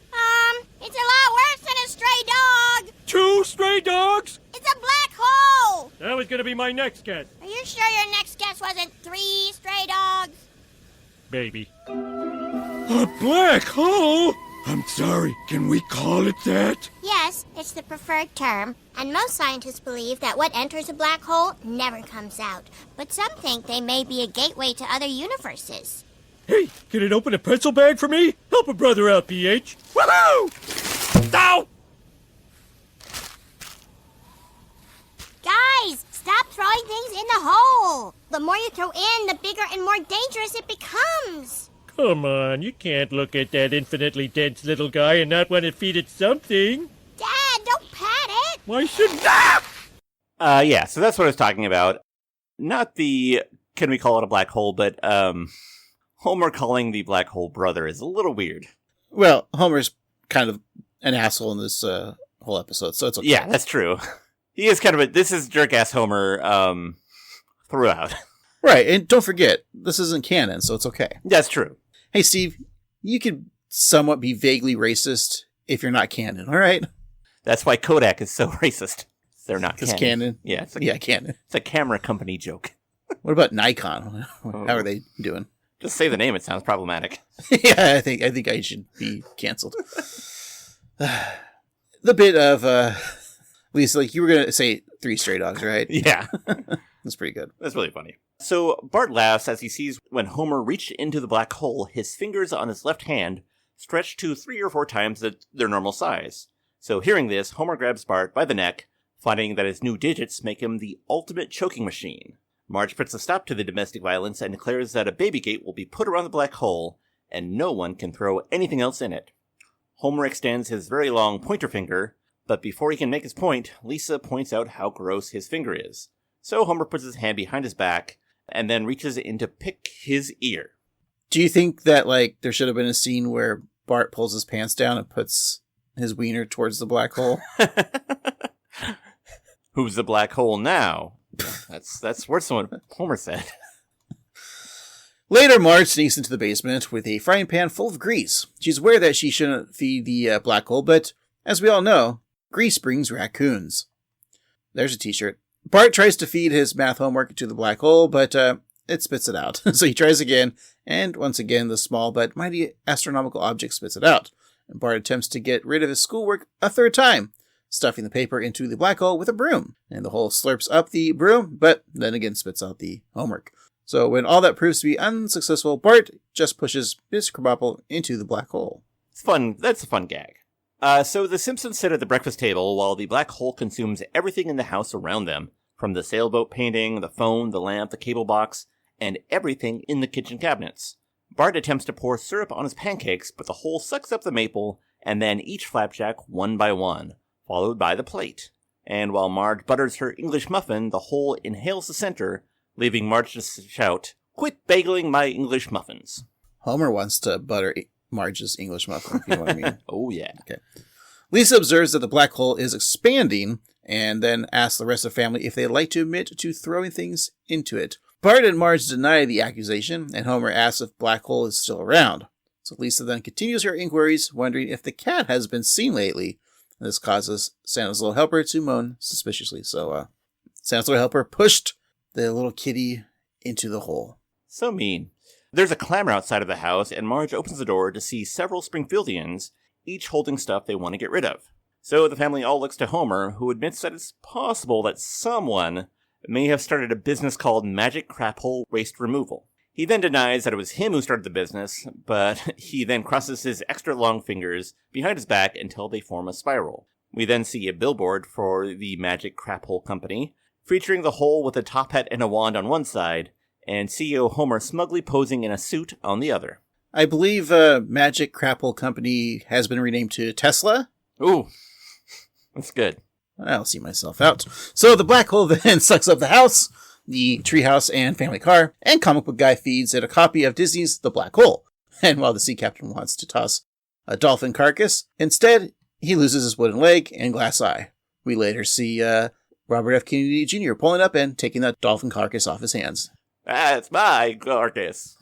Speaker 7: It's a lot worse than a stray dog.
Speaker 5: 2 stray dogs?
Speaker 7: It's a black hole.
Speaker 5: That was gonna be my next guess.
Speaker 7: Are you sure your next guess wasn't 3 stray dogs?
Speaker 5: Baby. A black hole? I'm sorry, can we call it that?
Speaker 7: Yes, it's the preferred term, and most scientists believe that what enters a black hole never comes out. But some think they may be a gateway to other universes.
Speaker 5: Hey, can it open a pencil bag for me? Help a brother out, PH. Woohoo! Ow!
Speaker 7: Guys, stop throwing things in the hole. The more you throw in, the bigger and more dangerous it becomes.
Speaker 5: Come on, you can't look at that infinitely dense little guy and not want to feed it something.
Speaker 7: Dad, don't pat it.
Speaker 5: Why shouldn't that?
Speaker 2: Yeah, so that's what I was talking about. Not the, can we call it a black hole, but, Homer calling the black hole brother is a little weird.
Speaker 1: Well, Homer's kind of an asshole in this whole episode, so it's okay.
Speaker 2: Yeah, that's true. He is kind of this is jerk-ass Homer throughout.
Speaker 1: Right, and don't forget, this isn't canon, so it's okay.
Speaker 2: That's true.
Speaker 1: Hey, Steve, you could somewhat be vaguely racist if you're not canon, all right?
Speaker 2: That's why Kodak is so racist. They're not canon.
Speaker 1: It's canon?
Speaker 2: Yeah,
Speaker 1: canon.
Speaker 2: It's a camera company joke.
Speaker 1: What about Nikon? How are they doing?
Speaker 2: Just say the name, it sounds problematic.
Speaker 1: Yeah, I think I should be canceled. The bit of, Lisa, like, you were going to say 3 stray dogs, right?
Speaker 2: Yeah.
Speaker 1: That's pretty good.
Speaker 2: That's really funny. So Bart laughs as he sees when Homer reached into the black hole, his fingers on his left hand stretched to 3 or 4 times their normal size. So hearing this, Homer grabs Bart by the neck, finding that his new digits make him the ultimate choking machine. Marge puts a stop to the domestic violence and declares that a baby gate will be put around the black hole, and no one can throw anything else in it. Homer extends his very long pointer finger, but before he can make his point, Lisa points out how gross his finger is. So Homer puts his hand behind his back, and then reaches in to pick his ear.
Speaker 1: Do you think that, like, there should have been a scene where Bart pulls his pants down and puts his wiener towards the black hole?
Speaker 2: Who's the black hole now? That's worse than what Homer said.
Speaker 1: Later, Marge sneaks into the basement with a frying pan full of grease. She's aware that she shouldn't feed the black hole, but as we all know, grease brings raccoons. There's a t-shirt. Bart tries to feed his math homework to the black hole, but it spits it out. So he tries again, and once again, the small but mighty astronomical object spits it out. And Bart attempts to get rid of his schoolwork a 3rd time, stuffing the paper into the black hole with a broom. And the hole slurps up the broom, but then again spits out the homework. So when all that proves to be unsuccessful, Bart just pushes Miss Krabappel into the black hole.
Speaker 2: It's fun. That's a fun gag. So the Simpsons sit at the breakfast table while the black hole consumes everything in the house around them, from the sailboat painting, the phone, the lamp, the cable box, and everything in the kitchen cabinets. Bart attempts to pour syrup on his pancakes, but the hole sucks up the maple, and then each flapjack one by one, followed by the plate. And while Marge butters her English muffin, the hole inhales the center, leaving Marge to shout, "Quit bagling my English muffins."
Speaker 1: Homer wants to butter Marge's English muffin, if you know what I mean.
Speaker 2: Oh, yeah.
Speaker 1: Okay. Lisa observes that the black hole is expanding, and then asks the rest of the family if they'd like to admit to throwing things into it. Bart and Marge deny the accusation, and Homer asks if black hole is still around. So Lisa then continues her inquiries, wondering if the cat has been seen lately. And this causes Santa's little helper to moan suspiciously. So Santa's little helper pushed the little kitty into the hole.
Speaker 2: So mean. There's a clamor outside of the house, and Marge opens the door to see several Springfieldians, each holding stuff they want to get rid of. So the family all looks to Homer, who admits that it's possible that someone may have started a business called Magic Craphole Waste Removal. He then denies that it was him who started the business, but he then crosses his extra long fingers behind his back until they form a spiral. We then see a billboard for the Magic Craphole Company, featuring the hole with a top hat and a wand on one side, and CEO Homer smugly posing in a suit on the other.
Speaker 1: I believe Magic Craphole Company has been renamed to Tesla.
Speaker 2: Ooh, that's good.
Speaker 1: I'll see myself out. So the black hole then sucks up the house, the treehouse and family car, and comic book guy feeds it a copy of Disney's The Black Hole. And while the sea captain wants to toss a dolphin carcass, instead he loses his wooden leg and glass eye. We later see Robert F. Kennedy Jr. pulling up and taking that dolphin carcass off his hands.
Speaker 2: That's my carcass.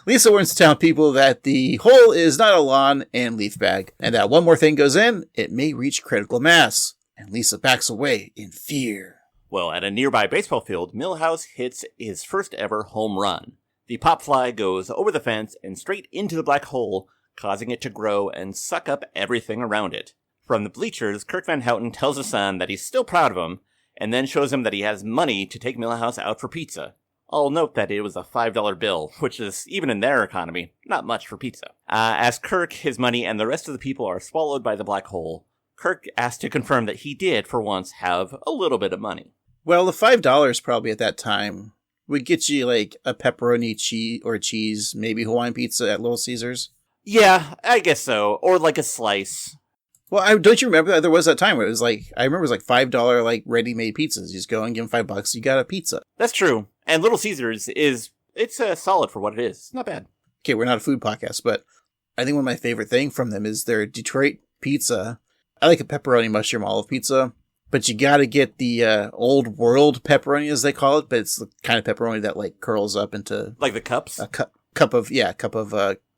Speaker 1: Lisa warns the town people that the hole is not a lawn and leaf bag, and that one more thing goes in, it may reach critical mass. And Lisa backs away in fear.
Speaker 2: Well, at a nearby baseball field, Milhouse hits his first ever home run. The pop fly goes over the fence and straight into the black hole, causing it to grow and suck up everything around it. From the bleachers, Kirk Van Houten tells his son that he's still proud of him, and then shows him that he has money to take Milhouse out for pizza. I'll note that it was a $5 bill, which is, even in their economy, not much for pizza. As Kirk, his money, and the rest of the people are swallowed by the black hole, Kirk asked to confirm that he did, for once, have a little bit of money.
Speaker 1: Well, the $5 probably at that time would get you like a pepperoni cheese, maybe Hawaiian pizza at Little Caesars.
Speaker 2: Yeah, I guess so. Or like a slice.
Speaker 1: Well, don't you remember that there was that time where it was like, I remember it was like $5 like ready-made pizzas. You just go and give them $5, you got a pizza.
Speaker 2: That's true. And Little Caesars it's solid for what it is. It's not bad.
Speaker 1: Okay, we're not a food podcast, but I think one of my favorite things from them is their Detroit pizza. I like a pepperoni mushroom olive pizza, but you gotta get the old world pepperoni, as they call it, but it's the kind of pepperoni that like curls up into
Speaker 2: Like the cups?
Speaker 1: a cup of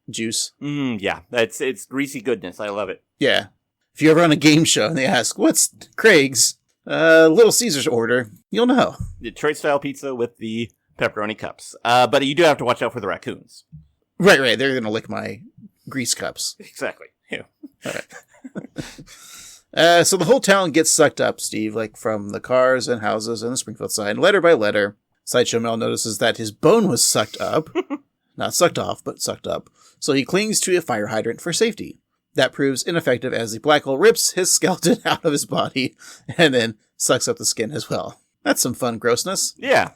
Speaker 1: juice.
Speaker 2: Yeah. It's greasy goodness. I love it.
Speaker 1: Yeah. If you're ever on a game show and they ask, what's Craig's Little Caesar's order, you'll know.
Speaker 2: Detroit-style pizza with the pepperoni cups. But you do have to watch out for the raccoons.
Speaker 1: Right. They're going to lick my grease cups.
Speaker 2: Exactly. Yeah.
Speaker 1: All right. So the whole town gets sucked up, Steve, like from the cars and houses and the Springfield side. Letter by letter, Sideshow Mel notices that his bone was sucked up. Not sucked off, but sucked up. So he clings to a fire hydrant for safety. That proves ineffective as the black hole rips his skeleton out of his body and then sucks up the skin as well. That's some fun grossness.
Speaker 2: Yeah.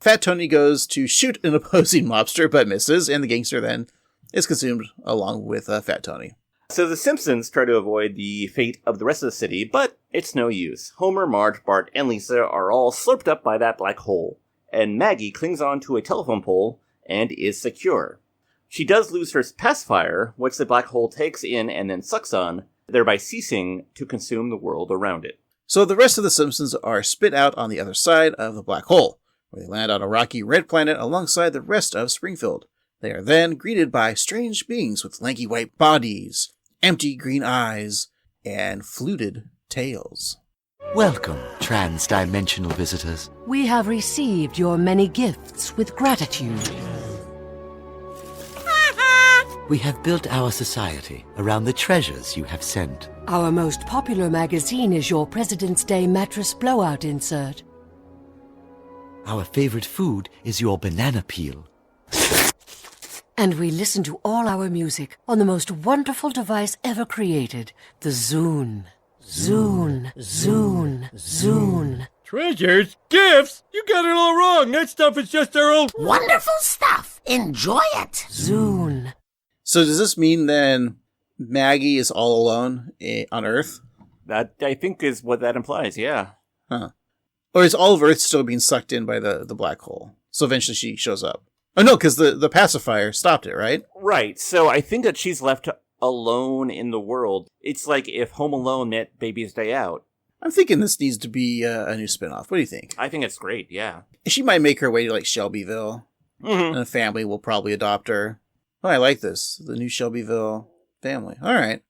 Speaker 1: Fat Tony goes to shoot an opposing mobster, but misses, and the gangster then is consumed along with Fat Tony.
Speaker 2: So the Simpsons try to avoid the fate of the rest of the city, but it's no use. Homer, Marge, Bart, and Lisa are all slurped up by that black hole, and Maggie clings on to a telephone pole and is secure. She does lose her pacifier, which the black hole takes in and then sucks on, thereby ceasing to consume the world around it.
Speaker 1: So the rest of the Simpsons are spit out on the other side of the black hole, where they land on a rocky red planet alongside the rest of Springfield. They are then greeted by strange beings with lanky white bodies, empty green eyes, and fluted tails.
Speaker 8: Welcome, trans-dimensional visitors.
Speaker 9: We have received your many gifts with gratitude.
Speaker 8: We have built our society around the treasures you have sent.
Speaker 9: Our most popular magazine is your President's Day mattress blowout insert.
Speaker 8: Our favorite food is your banana peel.
Speaker 9: And we listen to all our music on the most wonderful device ever created, the Zune. Zune, Zune, Zune.
Speaker 5: Treasures? Gifts? You got it all wrong. That stuff is just our old...
Speaker 6: Wonderful stuff. Enjoy it.
Speaker 9: Zune.
Speaker 1: So does this mean then Maggie is all alone on Earth?
Speaker 2: That, I think, is what that implies, yeah.
Speaker 1: Huh. Or is all of Earth still being sucked in by the black hole? So eventually she shows up. Oh, no, because the pacifier stopped it, right?
Speaker 2: Right, so I think that she's left alone in the world. It's like if Home Alone met Baby's Day Out.
Speaker 1: I'm thinking this needs to be a new spinoff. What do you think?
Speaker 2: I think it's great, yeah.
Speaker 1: She might make her way to, like, Shelbyville.
Speaker 2: Mm-hmm.
Speaker 1: And a family will probably adopt her. Oh, I like this. The new Shelbyville family. All right.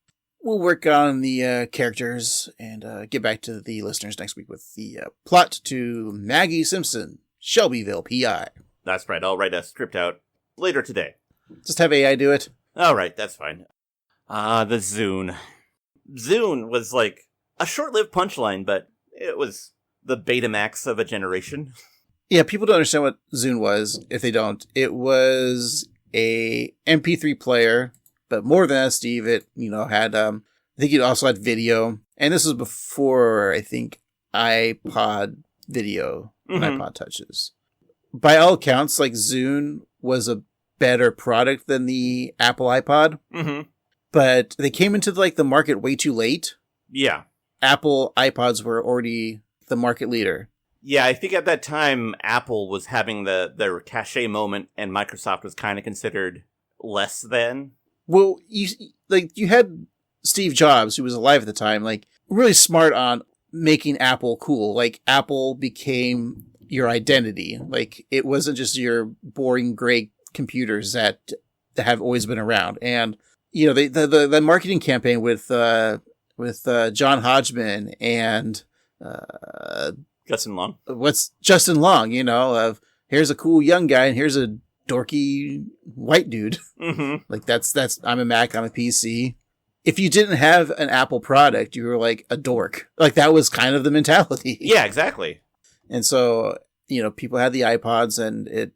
Speaker 1: We'll work on the characters and get back to the listeners next week with the plot to Maggie Simpson, Shelbyville PI.
Speaker 2: That's right, I'll write a script out later today.
Speaker 1: Just have AI do it.
Speaker 2: All right, that's fine. The Zune. Zune was like a short-lived punchline, but it was the Betamax of a generation.
Speaker 1: Yeah, people don't understand what Zune was. If they don't, it was a MP3 player, but more than that, Steve, it had I think it also had video, and this was before I think iPod video, and iPod touches. By all accounts, like Zune was a better product than the Apple iPod, but they came into like the market way too late.
Speaker 2: Yeah,
Speaker 1: Apple iPods were already the market leader.
Speaker 2: Yeah, I think at that time, Apple was having their cachet moment, and Microsoft was kind of considered less than.
Speaker 1: Well, you had Steve Jobs, who was alive at the time, like really smart on making Apple cool. Like Apple became your identity. Like it wasn't just your boring gray computers that have always been around. And the marketing campaign with John Hodgman and
Speaker 2: Justin Long.
Speaker 1: What's Justin Long, of here's a cool young guy and here's a dorky white dude. Like that's I'm a Mac, I'm a PC. If you didn't have an Apple product, you were like a dork. Like that was kind of the mentality.
Speaker 2: Yeah, exactly.
Speaker 1: And so, people had the iPods and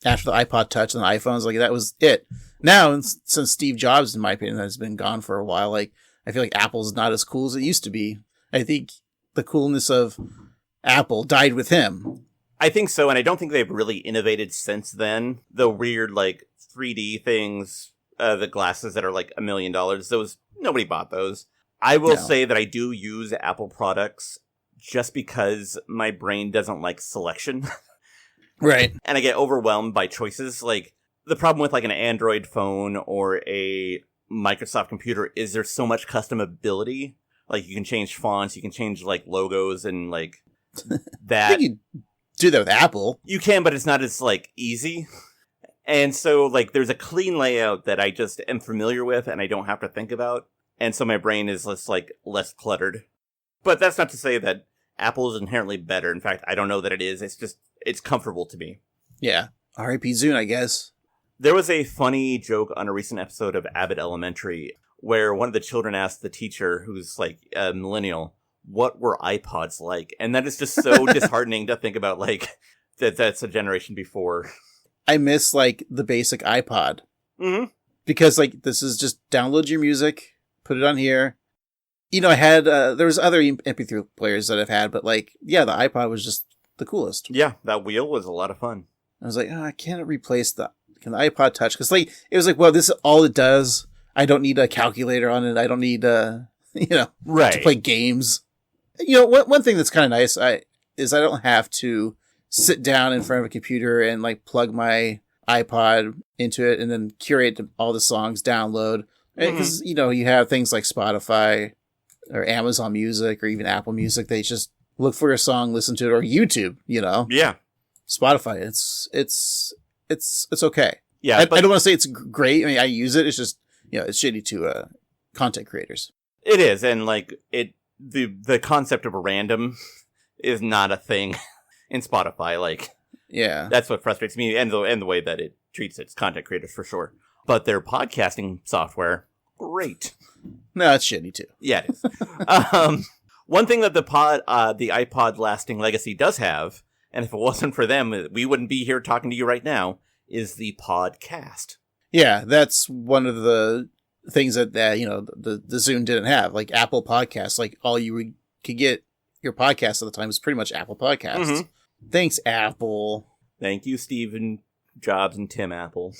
Speaker 1: after the iPod Touch and the iPhones, like that was it. Now, since Steve Jobs, in my opinion, has been gone for a while, like I feel like Apple's not as cool as it used to be. I think the coolness of Apple died with him.
Speaker 2: I think so, and I don't think they've really innovated since then. The weird, like, 3D things, the glasses that are like $1 million, nobody bought those. I will say that I do use Apple products just because my brain doesn't like selection.
Speaker 1: Right.
Speaker 2: And I get overwhelmed by choices. Like, the problem with, like, an Android phone or a Microsoft computer is there's so much customability. Like, you can change fonts, you can change, like, logos and, like, that.
Speaker 1: I think you do that with Apple.
Speaker 2: You can, but it's not as, like, easy. And so, like, there's a clean layout that I just am familiar with and I don't have to think about. And so my brain is less cluttered. But that's not to say that Apple is inherently better. In fact, I don't know that it is. It's comfortable to me.
Speaker 1: Yeah. R.I.P. Zune, I guess.
Speaker 2: There was a funny joke on a recent episode of Abbott Elementary where one of the children asked the teacher, who's like a millennial, what were iPods like? And that is just so disheartening to think about, like, that's a generation before.
Speaker 1: I miss, like, the basic iPod.
Speaker 2: Mm-hmm.
Speaker 1: Because, like, this is just download your music, put it on here. You know, I had, there was other MP3 players that I've had, but, like, yeah, the iPod was just the coolest.
Speaker 2: Yeah, that wheel was a lot of fun.
Speaker 1: I was like, I can't replace the iPod Touch. Because, like, it was like, well, this is all it does. I don't need a calculator on it. I don't need,
Speaker 2: right,
Speaker 1: to play games. You know, one thing that's kind of nice is I don't have to sit down in front of a computer and, like, plug my iPod into it and then curate all the songs, download. Because, you know, you have things like Spotify or Amazon Music or even Apple Music. They just look for a song, listen to it, or YouTube, you know?
Speaker 2: Yeah.
Speaker 1: Spotify, it's okay.
Speaker 2: Yeah.
Speaker 1: I don't want to say it's great. I mean, I use it. It's just, you know, it's shitty to content creators.
Speaker 2: It is. And, like, the concept of random is not a thing in Spotify. Like,
Speaker 1: yeah,
Speaker 2: that's what frustrates me, and the way that it treats its content creators, for sure. But their podcasting software, great.
Speaker 1: No, it's shitty too.
Speaker 2: Yeah, it is. One thing that the iPod lasting legacy does have, and if it wasn't for them, we wouldn't be here talking to you right now, is the podcast.
Speaker 1: Yeah, that's one of the things that you know, the Zune didn't have. Like Apple Podcasts, like all you could get your podcast at the time was pretty much Apple Podcasts. Mm-hmm. Thanks, Apple.
Speaker 2: Thank you, Stephen Jobs and Tim Apple.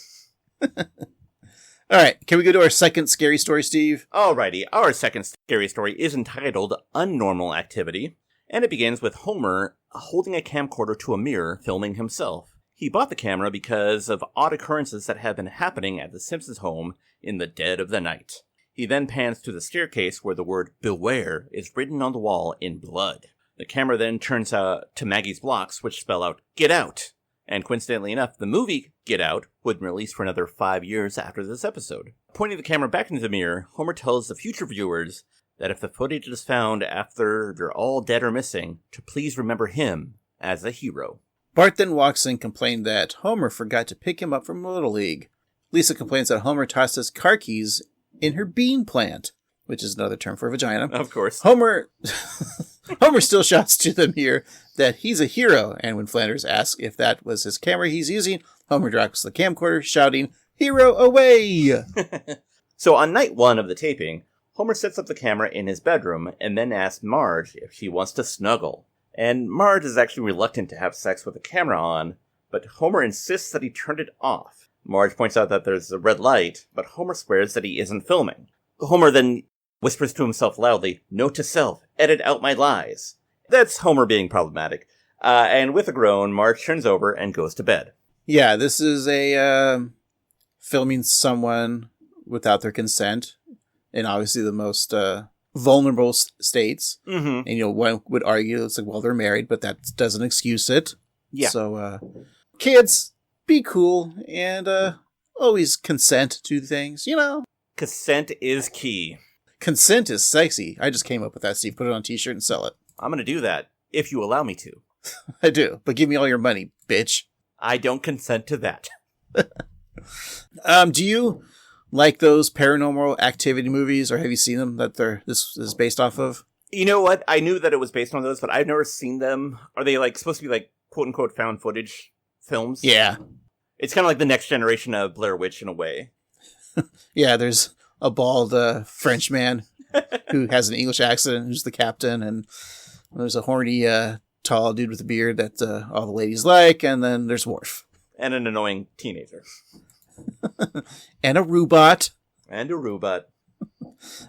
Speaker 1: All right, can we go to our second scary story, Steve?
Speaker 2: Alrighty, our second scary story is entitled Unnormal Activity, and it begins with Homer holding a camcorder to a mirror, filming himself. He bought the camera because of odd occurrences that have been happening at the Simpsons home in the dead of the night. He then pans to the staircase where the word beware is written on the wall in blood. The camera then turns to Maggie's blocks, which spell out get out. And coincidentally enough, the movie Get Out would release for another 5 years after this episode. Pointing the camera back into the mirror, Homer tells the future viewers that if the footage is found after they're all dead or missing, to please remember him as a hero.
Speaker 1: Bart then walks in and complained that Homer forgot to pick him up from Little League. Lisa complains that Homer tossed his car keys in her bean plant, which is another term for vagina.
Speaker 2: Of course.
Speaker 1: Homer still shouts to the mirror that he's a hero, and when Flanders asks if that was his camera he's using, Homer drops the camcorder, shouting, "Hero away!"
Speaker 2: So on night 1 of the taping, Homer sets up the camera in his bedroom and then asks Marge if she wants to snuggle. And Marge is actually reluctant to have sex with the camera on, but Homer insists that he turned it off. Marge points out that there's a red light, but Homer swears that he isn't filming. Homer then whispers to himself loudly, "Note to self, edit out my lies." That's Homer being problematic. And with a groan, Marge turns over and goes to bed.
Speaker 1: Yeah, this is a filming someone without their consent in obviously the most vulnerable states.
Speaker 2: Mm-hmm.
Speaker 1: And, you know, one would argue it's like, well, they're married, but that doesn't excuse it.
Speaker 2: Yeah.
Speaker 1: So, kids, be cool and always consent to things, you know.
Speaker 2: Consent is key.
Speaker 1: Consent is sexy. I just came up with that, Steve. Put it on a t-shirt and sell it.
Speaker 2: I'm going to do that, if you allow me to.
Speaker 1: I do, but give me all your money, bitch.
Speaker 2: I don't consent to that.
Speaker 1: Do you like those paranormal activity movies, or have you seen them that this is based off of?
Speaker 2: You know what? I knew that it was based on those, but I've never seen them. Are they like supposed to be like quote unquote found footage films?
Speaker 1: Yeah.
Speaker 2: It's kind of like the next generation of Blair Witch in a way.
Speaker 1: Yeah, there's a bald French man who has an English accent, who's the captain, and there's a horny tall dude with a beard that all the ladies like, and then there's Worf.
Speaker 2: And an annoying teenager.
Speaker 1: And a robot.
Speaker 2: And a robot.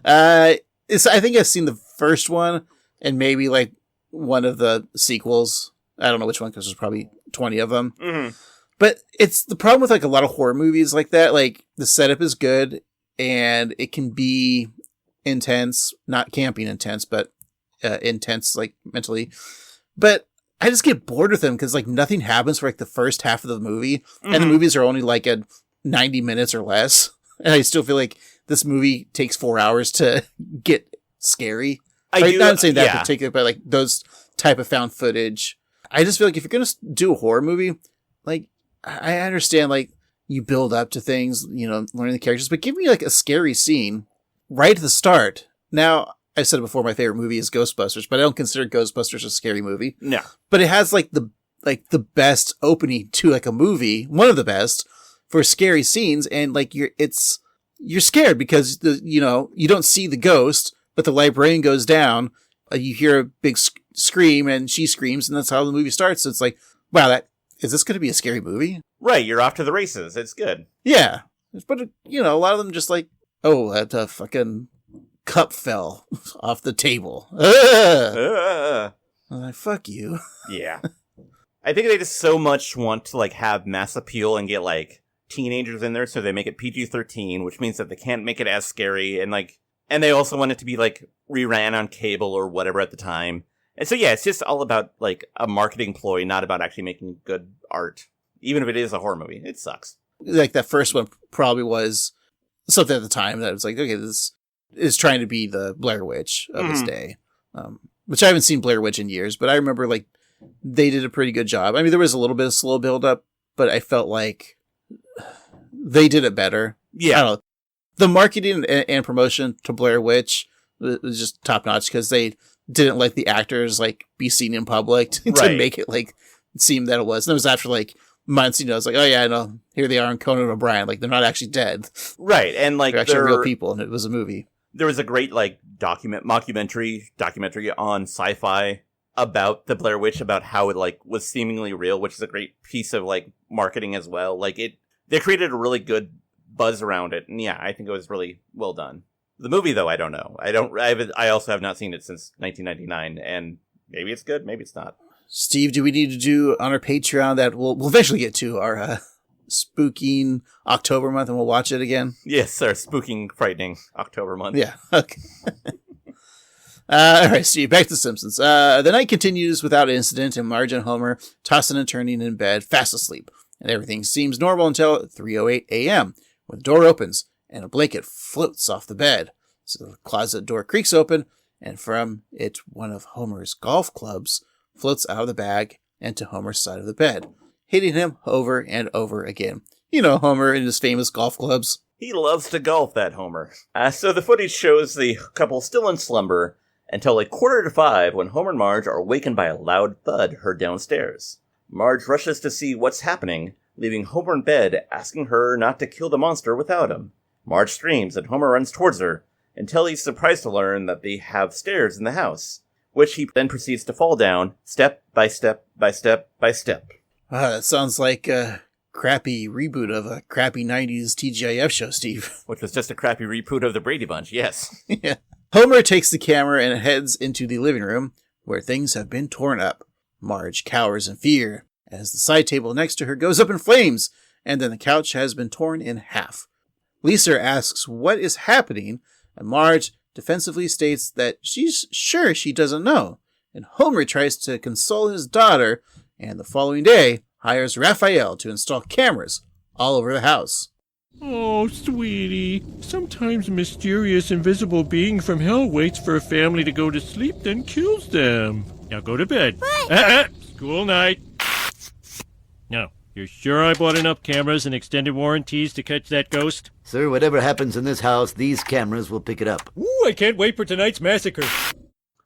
Speaker 1: I think I've seen the first one, and maybe like one of the sequels. I don't know which one, because there's probably 20 of them.
Speaker 2: Mm-hmm.
Speaker 1: But it's the problem with like a lot of horror movies like that. Like the setup is good, and it can be intense, not camping intense, but intense, like, mentally. But I just get bored with them because, like, nothing happens for, like, the first half of the movie, and the movies are only, like, 90 minutes or less, and I still feel like this movie takes 4 hours to get scary. Not saying that particular, but, like, those type of found footage. I just feel like if you're going to do a horror movie, like, I understand, like, you build up to things, you know, learning the characters, but give me, like, a scary scene right at the start. Now, I said it before, my favorite movie is Ghostbusters, but I don't consider Ghostbusters a scary movie.
Speaker 2: No.
Speaker 1: But it has, like, the best opening to, like, a movie, one of the best, for scary scenes, and, like, you're scared because, you know, you don't see the ghost, but the librarian goes down, you hear a big scream, and she screams, and that's how the movie starts. So it's like, wow, is this going to be a scary movie?
Speaker 2: Right, you're off to the races. It's good.
Speaker 1: Yeah. But, you know, a lot of them just like, oh, that fucking cup fell off the table. I'm like, fuck you.
Speaker 2: Yeah. I think they just so much want to, like, have mass appeal and get, like, teenagers in there, so they make it PG-13, which means that they can't make it as scary, and, like, and they also want it to be, like, reran on cable or whatever at the time. And so, yeah, it's just all about, like, a marketing ploy, not about actually making good art. Even if it is a horror movie, it sucks.
Speaker 1: Like, that first one probably was something at the time that was like, okay, this is trying to be the Blair Witch of its day. Which I haven't seen Blair Witch in years, but I remember, like, they did a pretty good job. I mean, there was a little bit of slow build-up, but I felt like they did it better.
Speaker 2: Yeah.
Speaker 1: I don't know. The marketing and promotion to Blair Witch was just top-notch because they didn't let the actors, like, be seen in public to make it, like, seem that it was. And it was after, like, months, you know, it's like, oh yeah, I know, here they are in Conan O'Brien, like, they're not actually dead.
Speaker 2: Right, and, like,
Speaker 1: they're actually real people, and it was a movie.
Speaker 2: There was a great, like, documentary on Sci-Fi about the Blair Witch, about how it, like, was seemingly real, which is a great piece of, like, marketing as well. Like, they created a really good buzz around it, and yeah, I think it was really well done. The movie, though, I don't know. I also have not seen it since 1999, and maybe it's good, maybe it's not.
Speaker 1: Steve, do we need to do on our Patreon that we'll eventually get to our spooking October month, and we'll watch it again?
Speaker 2: Yes, our spooking, frightening October month.
Speaker 1: Yeah, okay. All right, Steve, back to The Simpsons. The night continues without incident, and Marge and Homer tossing and turning in bed, fast asleep. And everything seems normal until 3:08 a.m., when the door opens, and a blanket floats off the bed. So the closet door creaks open, and from it, one of Homer's golf clubs floats out of the bag and to Homer's side of the bed, hitting him over and over again. You know, Homer and his famous golf clubs.
Speaker 2: He loves to golf, that Homer. So the footage shows the couple still in slumber until 4:45, when Homer and Marge are awakened by a loud thud heard downstairs. Marge rushes to see what's happening, leaving Homer in bed, asking her not to kill the monster without him. Marge screams, and Homer runs towards her, until he's surprised to learn that they have stairs in the house, which he then proceeds to fall down, step by step by step by step.
Speaker 1: That sounds like a crappy reboot of a crappy 90s TGIF show, Steve.
Speaker 2: Which was just a crappy reboot of the Brady Bunch, yes.
Speaker 1: Yeah. Homer takes the camera and heads into the living room, where things have been torn up. Marge cowers in fear, as the side table next to her goes up in flames, and then the couch has been torn in half. Lisa asks what is happening, and Marge defensively states that she's sure she doesn't know, and Homer tries to console his daughter, and the following day hires Raphael to install cameras all over the house.
Speaker 5: Oh, sweetie. Sometimes a mysterious invisible being from hell waits for a family to go to sleep, then kills them. Now go to bed.
Speaker 7: What?
Speaker 5: School night. Now, you're sure I bought enough cameras and extended warranties to catch that ghost?
Speaker 8: Sir, whatever happens in this house, these cameras will pick it up.
Speaker 5: Ooh, I can't wait for tonight's massacre.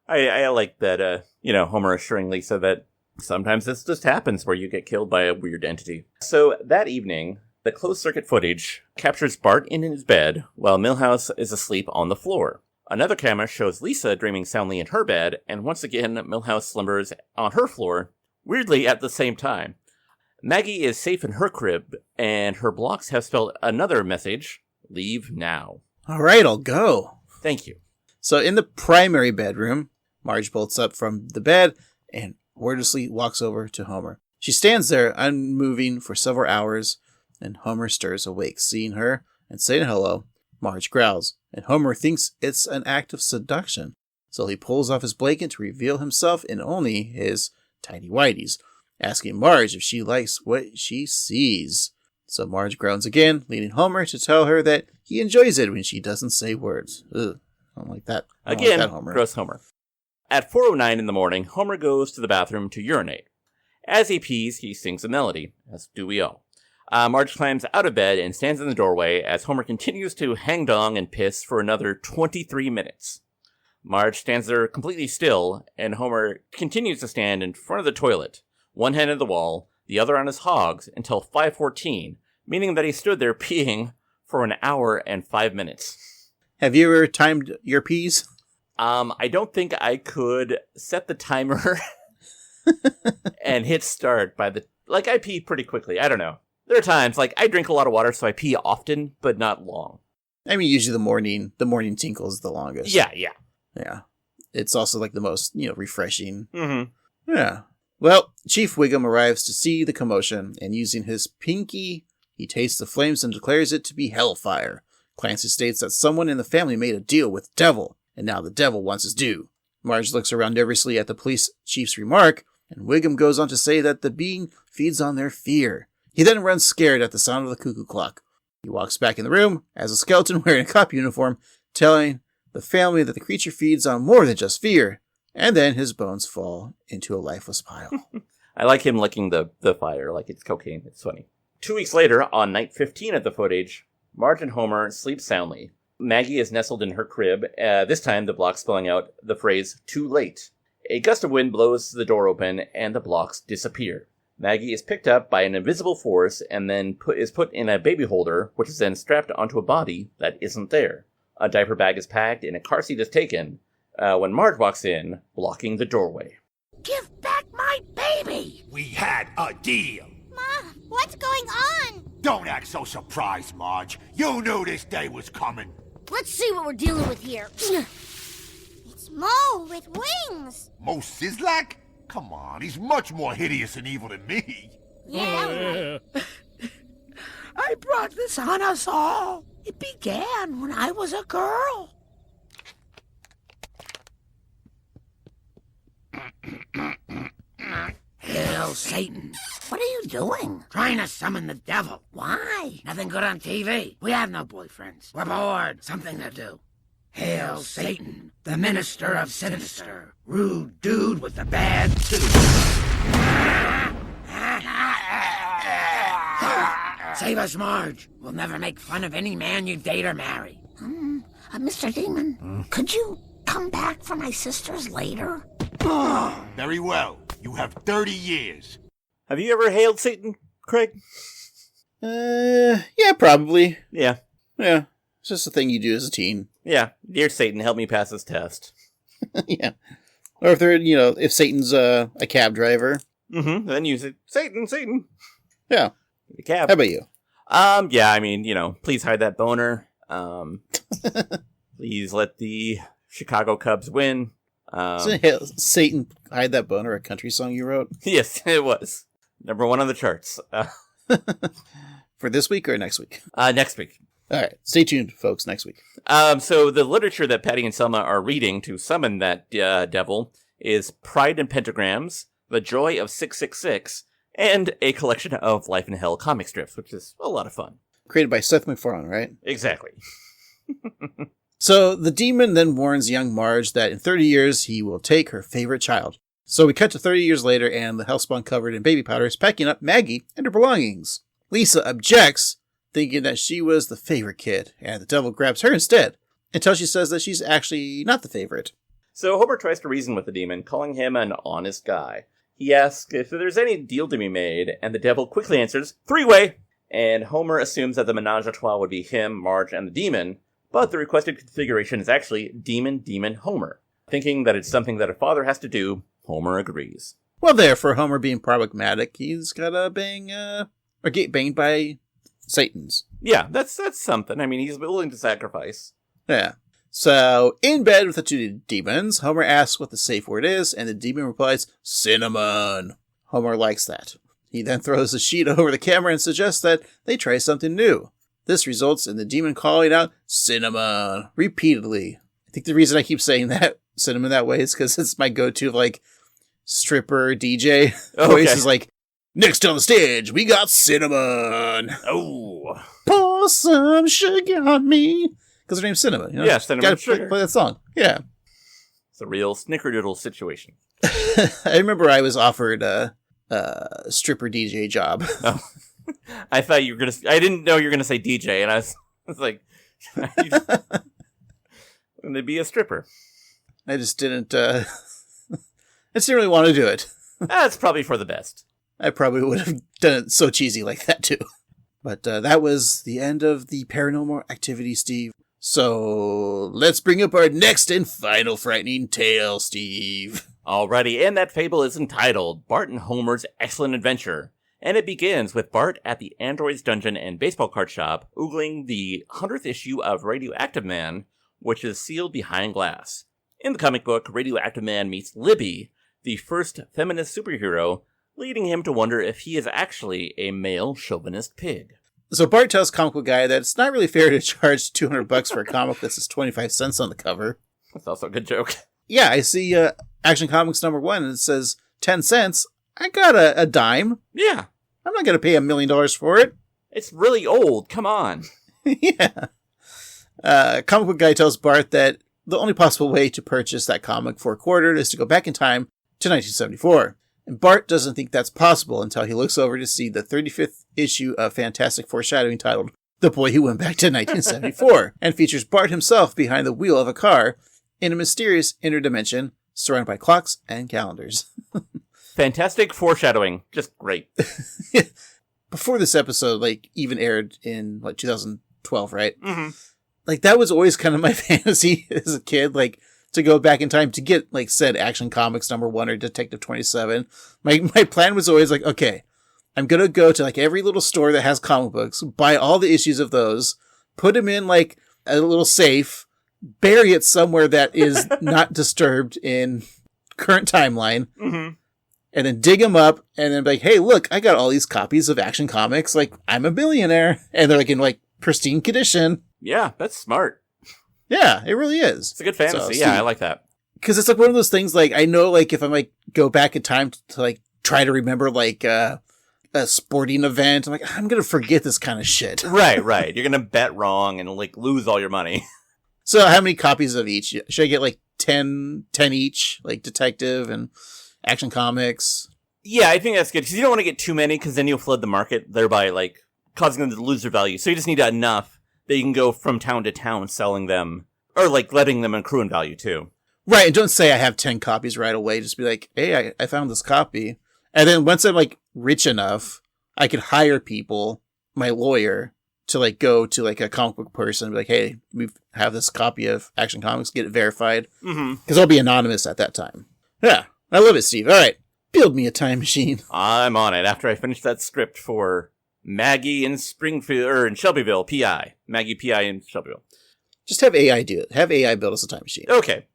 Speaker 2: I like that, Homer assuring Lisa that sometimes this just happens where you get killed by a weird entity. So that evening, the closed-circuit footage captures Bart in his bed while Milhouse is asleep on the floor. Another camera shows Lisa dreaming soundly in her bed, and once again, Milhouse slumbers on her floor, weirdly at the same time. Maggie is safe in her crib, and her blocks have spelled another message: leave now.
Speaker 1: All right, I'll go.
Speaker 2: Thank you.
Speaker 1: So in the primary bedroom, Marge bolts up from the bed and wordlessly walks over to Homer. She stands there, unmoving, for several hours, and Homer stirs awake, seeing her and saying hello, Marge growls, and Homer thinks it's an act of seduction. So he pulls off his blanket to reveal himself in only his tiny whities, asking Marge if she likes what she sees. So Marge groans again, leading Homer to tell her that he enjoys it when she doesn't say words. Ugh, I don't like that.
Speaker 2: Again,
Speaker 1: like that, Homer.
Speaker 2: Gross Homer. At 4:09 in the morning, Homer goes to the bathroom to urinate. As he pees, he sings a melody, as do we all. Marge climbs out of bed and stands in the doorway as Homer continues to hang dong and piss for another 23 minutes. Marge stands there completely still, and Homer continues to stand in front of the toilet, one hand on the wall, the other on his hogs, until 5:14, meaning that he stood there peeing for an hour and 5 minutes.
Speaker 1: Have you ever timed your pees?
Speaker 2: I don't think I could set the timer and hit start by the... Like, I pee pretty quickly. I don't know. There are times, like, I drink a lot of water, so I pee often, but not long.
Speaker 1: I mean, usually the morning tinkle is the longest.
Speaker 2: Yeah.
Speaker 1: Yeah. It's also, like, the most, refreshing.
Speaker 2: Mm-hmm.
Speaker 1: Yeah. Well, Chief Wiggum arrives to see the commotion, and using his pinky, he tastes the flames and declares it to be hellfire. Clancy states that someone in the family made a deal with the devil, and now the devil wants his due. Marge looks around nervously at the police chief's remark, and Wiggum goes on to say that the being feeds on their fear. He then runs scared at the sound of the cuckoo clock. He walks back in the room as a skeleton wearing a cop uniform, telling the family that the creature feeds on more than just fear, and then his bones fall into a lifeless pile.
Speaker 2: I like him licking the fire like it's cocaine. It's funny. 2 weeks later, on night 15 of the footage, Marge and Homer sleep soundly. Maggie is nestled in her crib, this time the block spelling out the phrase, "too late." A gust of wind blows the door open, and the blocks disappear. Maggie is picked up by an invisible force and then is put in a baby holder, which is then strapped onto a body that isn't there. A diaper bag is packed, and a car seat is taken, when Marge walks in, blocking the doorway.
Speaker 10: Give back my baby!
Speaker 6: We had a deal.
Speaker 7: Mom, what's going on?
Speaker 6: Don't act so surprised, Marge. You knew this day was coming.
Speaker 10: Let's see what we're dealing with here.
Speaker 7: It's Mo with wings.
Speaker 6: Mo Sislak? Come on, he's much more hideous and evil than me.
Speaker 7: Yeah.
Speaker 10: I brought this on us all. It began when I was a girl. Hail, Satan. What are you doing? Trying to summon the devil. Why? Nothing good on TV. We have no boyfriends. We're bored. Something to do. Hail, Satan, the minister of sinister. Rude dude with the bad tooth. Save us, Marge. We'll never make fun of any man you date or marry. Mr. Demon, could you come back for my sisters later?
Speaker 6: Very well. You have 30 years.
Speaker 2: Have you ever hailed Satan, Craig?
Speaker 1: Yeah, probably.
Speaker 2: Yeah.
Speaker 1: Yeah. It's just a thing you do as a teen.
Speaker 2: Yeah. Dear Satan, help me pass this test.
Speaker 1: Yeah. Or if they're, if Satan's a cab driver.
Speaker 2: Mm-hmm. Then you say, Satan.
Speaker 1: Yeah.
Speaker 2: The cab.
Speaker 1: How about you?
Speaker 2: Yeah, I mean, please hide that boner. Please let the Chicago Cubs win.
Speaker 1: Satan, Hide That Boner, a country song you wrote?
Speaker 2: Yes, it was. #1 on the charts.
Speaker 1: For this week or next week?
Speaker 2: Next week.
Speaker 1: All right. Stay tuned, folks, next week.
Speaker 2: So the literature that Patty and Selma are reading to summon that devil is Pride and Pentagrams, The Joy of 666, and a collection of Life in Hell comic strips, which is a lot of fun.
Speaker 1: Created by Seth MacFarlane, right?
Speaker 2: Exactly.
Speaker 1: So the demon then warns young Marge that in 30 years he will take her favorite child. So we cut to 30 years later, and the hellspawn covered in baby powder is packing up Maggie and her belongings. Lisa objects, thinking that she was the favorite kid, and the devil grabs her instead, until she says that she's actually not the favorite.
Speaker 2: So Homer tries to reason with the demon, calling him an honest guy. He asks if there's any deal to be made, and the devil quickly answers, 3-way! And Homer assumes that the menage a trois would be him, Marge, and the demon, but the requested configuration is actually Demon, Homer. Thinking that it's something that a father has to do, Homer agrees.
Speaker 1: Well, there, for Homer being pragmatic, he's gotta get banged by Satans.
Speaker 2: Yeah, that's something. I mean, he's willing to sacrifice.
Speaker 1: Yeah. So, in bed with the two demons, Homer asks what the safe word is, and the demon replies, cinnamon. Homer likes that. He then throws a sheet over the camera and suggests that they try something new. This results in the demon calling out cinnamon repeatedly. I think the reason I keep saying that cinnamon that way is because it's my go-to of like stripper DJ voice is like, next on the stage, we got cinnamon.
Speaker 2: Oh.
Speaker 1: Pour some sugar on me. Because her name's Cinnamon. You know?
Speaker 2: Yeah, Cinnamon Sugar.
Speaker 1: Play that song. Yeah.
Speaker 2: It's a real snickerdoodle situation.
Speaker 1: I remember I was offered a stripper DJ job.
Speaker 2: Oh. I thought you were going to... I didn't know you were going to say DJ, and I was like... Going to be a stripper.
Speaker 1: I just didn't... I just didn't really want to do it.
Speaker 2: That's probably for the best.
Speaker 1: I probably would have done it so cheesy like that, too. But that was the end of the paranormal activity, Steve. So let's bring up our next and final frightening tale, Steve.
Speaker 2: Alrighty, and that fable is entitled Bart and Homer's Excellent Adventure. And it begins with Bart at the Android's Dungeon and Baseball Card Shop, oogling the 100th issue of Radioactive Man, which is sealed behind glass. In the comic book, Radioactive Man meets Libby, the first feminist superhero, leading him to wonder if he is actually a male chauvinist pig.
Speaker 1: So Bart tells Comic Book Guy that it's not really fair to charge $200 for a comic that says 25 cents on the cover.
Speaker 2: That's also a good joke.
Speaker 1: Yeah, I see Action Comics #1 and it says 10 cents. I got a dime.
Speaker 2: Yeah.
Speaker 1: I'm not going to pay $1 million for it.
Speaker 2: It's really old. Come on.
Speaker 1: Yeah. Comic Book Guy tells Bart that the only possible way to purchase that comic for a quarter is to go back in time to 1974. And Bart doesn't think that's possible until he looks over to see the 35th issue of Fantastic Foreshadowing titled The Boy Who Went Back to 1974 and features Bart himself behind the wheel of a car in a mysterious inner dimension surrounded by clocks and calendars.
Speaker 2: Fantastic foreshadowing. Just great.
Speaker 1: Before this episode, like, even aired in, 2012, right?
Speaker 2: Mm-hmm.
Speaker 1: Like, that was always kind of my fantasy as a kid, like, to go back in time to get, like, said Action Comics #1 or Detective 27. My plan was always like, okay, I'm gonna go to, like, every little store that has comic books, buy all the issues of those, put them in, like, a little safe, bury it somewhere that is not disturbed in current timeline,
Speaker 2: mm-hmm.
Speaker 1: and then dig them up, and then be like, hey, look, I got all these copies of Action Comics, like, I'm a billionaire, and they're, like, in, like, pristine condition.
Speaker 2: Yeah, that's smart.
Speaker 1: Yeah, it really is.
Speaker 2: It's a good fantasy.
Speaker 1: So,
Speaker 2: yeah, I like that.
Speaker 1: Because it's, like, one of those things, like, I know, like, if I, like, go back in time to like, try to remember, like, a sporting event, I'm like, I'm gonna forget this kind of shit.
Speaker 2: Right. You're gonna bet wrong and, like, lose all your money.
Speaker 1: So how many copies of each? Should I get, like, 10 each? Like, Detective and Action Comics?
Speaker 2: Yeah, I think that's good, because you don't want to get too many, because then you'll flood the market, thereby, like, causing them to lose their value. So you just need enough that you can go from town to town selling them, or, like, letting them accrue in value, too.
Speaker 1: Right, and don't say I have 10 copies right away. Just be like, hey, I found this copy. And then once I'm, like, rich enough, I could hire people, my lawyer, to, like, go to, like, a comic book person and be like, hey, we have this copy of Action Comics, get it verified.
Speaker 2: Mm-hmm.
Speaker 1: Because I'll be anonymous at that time. Yeah, I love it, Steve. All right, build me a time machine.
Speaker 2: I'm on it after I finish that script for Maggie in Springfield, or in Shelbyville, PI. Maggie PI in Shelbyville.
Speaker 1: Just have AI do it. Have AI build us a time machine.
Speaker 2: Okay.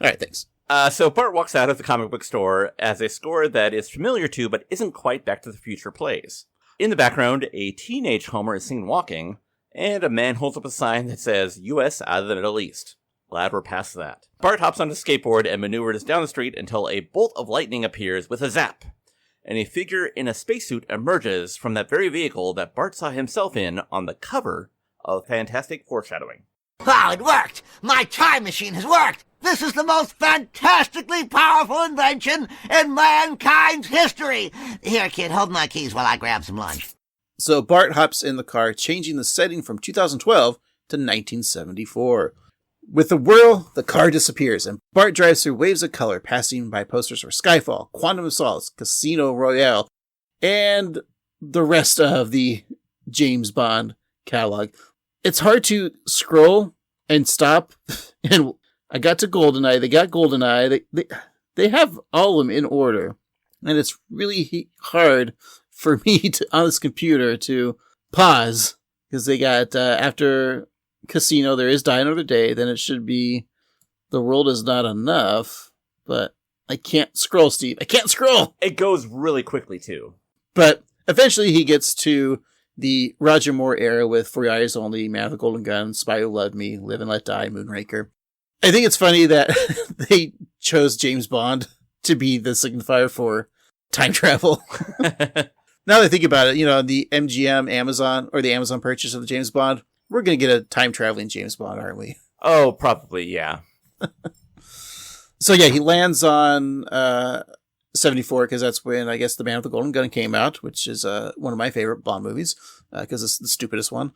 Speaker 1: All right, thanks.
Speaker 2: So Bart walks out of the comic book store as a score that is familiar to, but isn't quite Back to the Future plays. In the background, a teenage Homer is seen walking, and a man holds up a sign that says, U.S. out of the Middle East. Glad we're past that. Bart hops on his skateboard and maneuvers down the street until a bolt of lightning appears with a zap, and a figure in a spacesuit emerges from that very vehicle that Bart saw himself in on the cover of Fantastic Foreshadowing.
Speaker 6: Wow, it worked! My time machine has worked! This is the most fantastically powerful invention in mankind's history! Here, kid, hold my keys while I grab some lunch.
Speaker 1: So Bart hops in the car, changing the setting from 2012 to 1974. With a whirl, the car disappears, and Bart drives through waves of color, passing by posters for Skyfall, Quantum of Solace, Casino Royale, and the rest of the James Bond catalog. It's hard to scroll and stop, and I got to GoldenEye. They got GoldenEye. They have all of them in order, and it's really hard for me to on this computer to pause because they got after Casino there is Die Another Day. Then it should be The World Is Not Enough, but I can't scroll, Steve. I can't scroll.
Speaker 2: It goes really quickly too.
Speaker 1: But eventually he gets to the Roger Moore era with For Your Eyes Only, Man with the Golden Gun, Spy Who Loved Me, Live and Let Die, Moonraker. I think it's funny that they chose James Bond to be the signifier for time travel. Now that I think about it, the MGM Amazon, or the Amazon purchase of the James Bond, we're going to get a time-traveling James Bond, aren't we?
Speaker 2: Oh, probably, yeah.
Speaker 1: So yeah, he lands on 74, because that's when, I guess, The Man with the Golden Gun came out, which is one of my favorite Bond movies, because it's the stupidest one.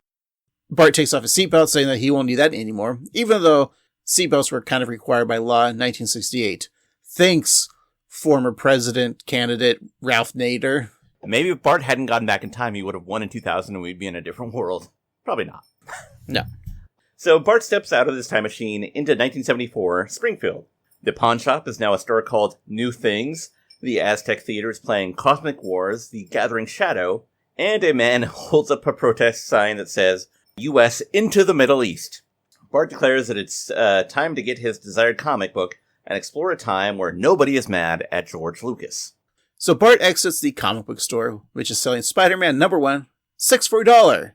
Speaker 1: Bart takes off his seatbelt, saying that he won't need that anymore, even though seatbelts were kind of required by law in 1968. Thanks, former president candidate Ralph Nader.
Speaker 2: Maybe if Bart hadn't gotten back in time, he would have won in 2000 and we'd be in a different world. Probably not.
Speaker 1: No.
Speaker 2: So Bart steps out of this time machine into 1974, Springfield. The pawn shop is now a store called New Things. The Aztec Theater is playing Cosmic Wars, The Gathering Shadow, and a man holds up a protest sign that says, U.S. into the Middle East. Bart declares that it's time to get his desired comic book and explore a time where nobody is mad at George Lucas.
Speaker 1: So Bart exits the comic book store, which is selling Spider-Man #1, 6 for $1.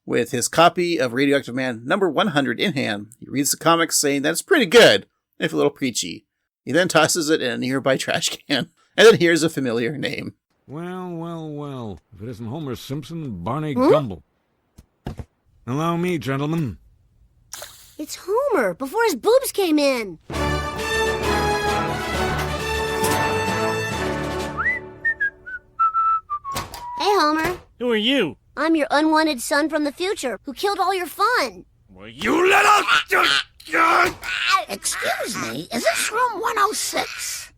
Speaker 1: With his copy of Radioactive Man #100 in hand, he reads the comic saying that it's pretty good, if a little preachy. He then tosses it in a nearby trash can, and then hears a familiar name.
Speaker 4: Well. If it isn't Homer Simpson, Barney Gumble. Allow me, gentlemen.
Speaker 11: It's Homer, before his boobs came in. Hey, Homer.
Speaker 5: Who are you?
Speaker 11: I'm your unwanted son from the future who killed all your fun.
Speaker 5: Well, you little...
Speaker 10: Excuse me, is this room 106?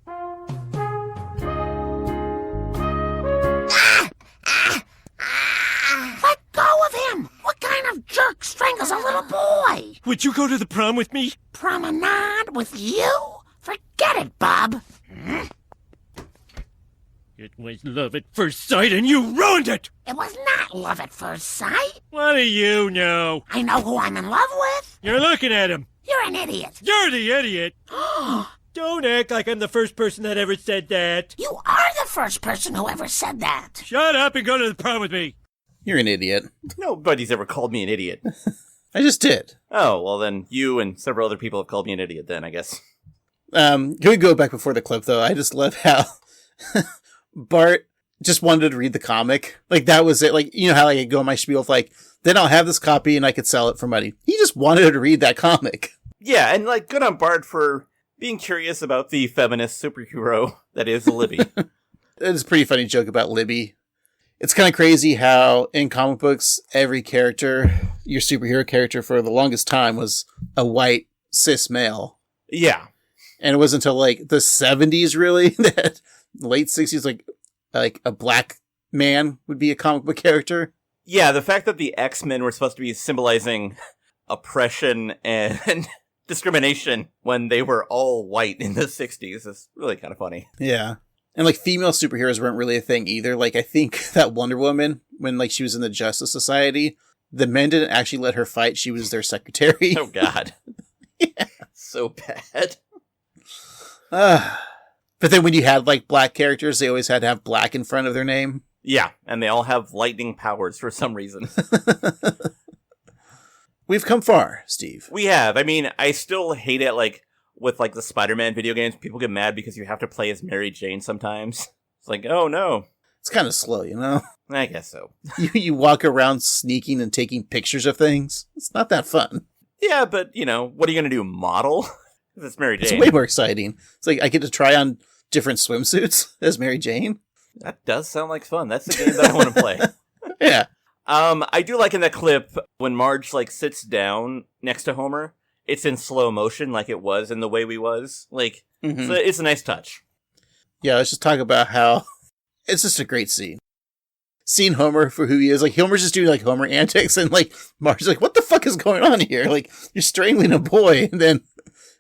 Speaker 10: Let go of him! What kind of jerk strangles a little boy?
Speaker 5: Would you go to the prom with me?
Speaker 10: Promenade with you? Forget it, Bob.
Speaker 5: It was love at first sight and you ruined it!
Speaker 10: It was not love at first sight.
Speaker 5: What do you know?
Speaker 10: I know who I'm in love with.
Speaker 5: You're looking at him.
Speaker 10: You're an idiot.
Speaker 5: You're the idiot. Don't act like I'm the first person that ever said that.
Speaker 10: You are the first person who ever said that.
Speaker 5: Shut up and go to the prom with me.
Speaker 1: You're an idiot.
Speaker 2: Nobody's ever called me an idiot.
Speaker 1: I just did.
Speaker 2: Oh, well then you and several other people have called me an idiot then, I guess.
Speaker 1: Can we go back before the clip, though? I just love how Bart just wanted to read the comic. Like, that was it. Like, you know how I go on my spiel of, like, then I'll have this copy and I could sell it for money. He just wanted to read that comic.
Speaker 2: Yeah, and, like, good on Bart for being curious about the feminist superhero that is Libby.
Speaker 1: It's a pretty funny joke about Libby. It's kind of crazy how in comic books, every character, your superhero character for the longest time was a white cis male.
Speaker 2: Yeah.
Speaker 1: And it wasn't until like the 70s really, that late 60s, like a black man would be a comic book character.
Speaker 2: Yeah, the fact that the X-Men were supposed to be symbolizing oppression and discrimination when they were all white in the 60s is really kind of funny.
Speaker 1: Yeah. And like female superheroes weren't really a thing either. Like I think that Wonder Woman, when like she was in the Justice Society, the men didn't actually let her fight. She was their secretary.
Speaker 2: Oh God.
Speaker 1: Yeah.
Speaker 2: So bad.
Speaker 1: But then when you had like black characters, they always had to have black in front of their name.
Speaker 2: Yeah, and they all have lightning powers for some reason.
Speaker 1: We've come far, Steve.
Speaker 2: We have. I mean, I still hate it, like, with, like, the Spider-Man video games. People get mad because you have to play as Mary Jane sometimes. It's like, oh, no.
Speaker 1: It's kind of slow, you know?
Speaker 2: I guess so.
Speaker 1: You walk around sneaking and taking pictures of things. It's not that fun.
Speaker 2: Yeah, but, you know, what are you going to do, model? It's Mary Jane.
Speaker 1: It's way more exciting. It's like I get to try on different swimsuits as Mary Jane.
Speaker 2: That does sound like fun. That's the game that I want to play.
Speaker 1: Yeah.
Speaker 2: I do like in that clip when Marge, like, sits down next to Homer, it's in slow motion like it was in The Way We Was. Like, so it's a nice touch.
Speaker 1: Yeah, let's just talk about how it's just a great scene. Seeing Homer for who he is. Like, Homer's just doing, like, Homer antics, and, like, Marge's like, what the fuck is going on here? Like, you're strangling a boy, and then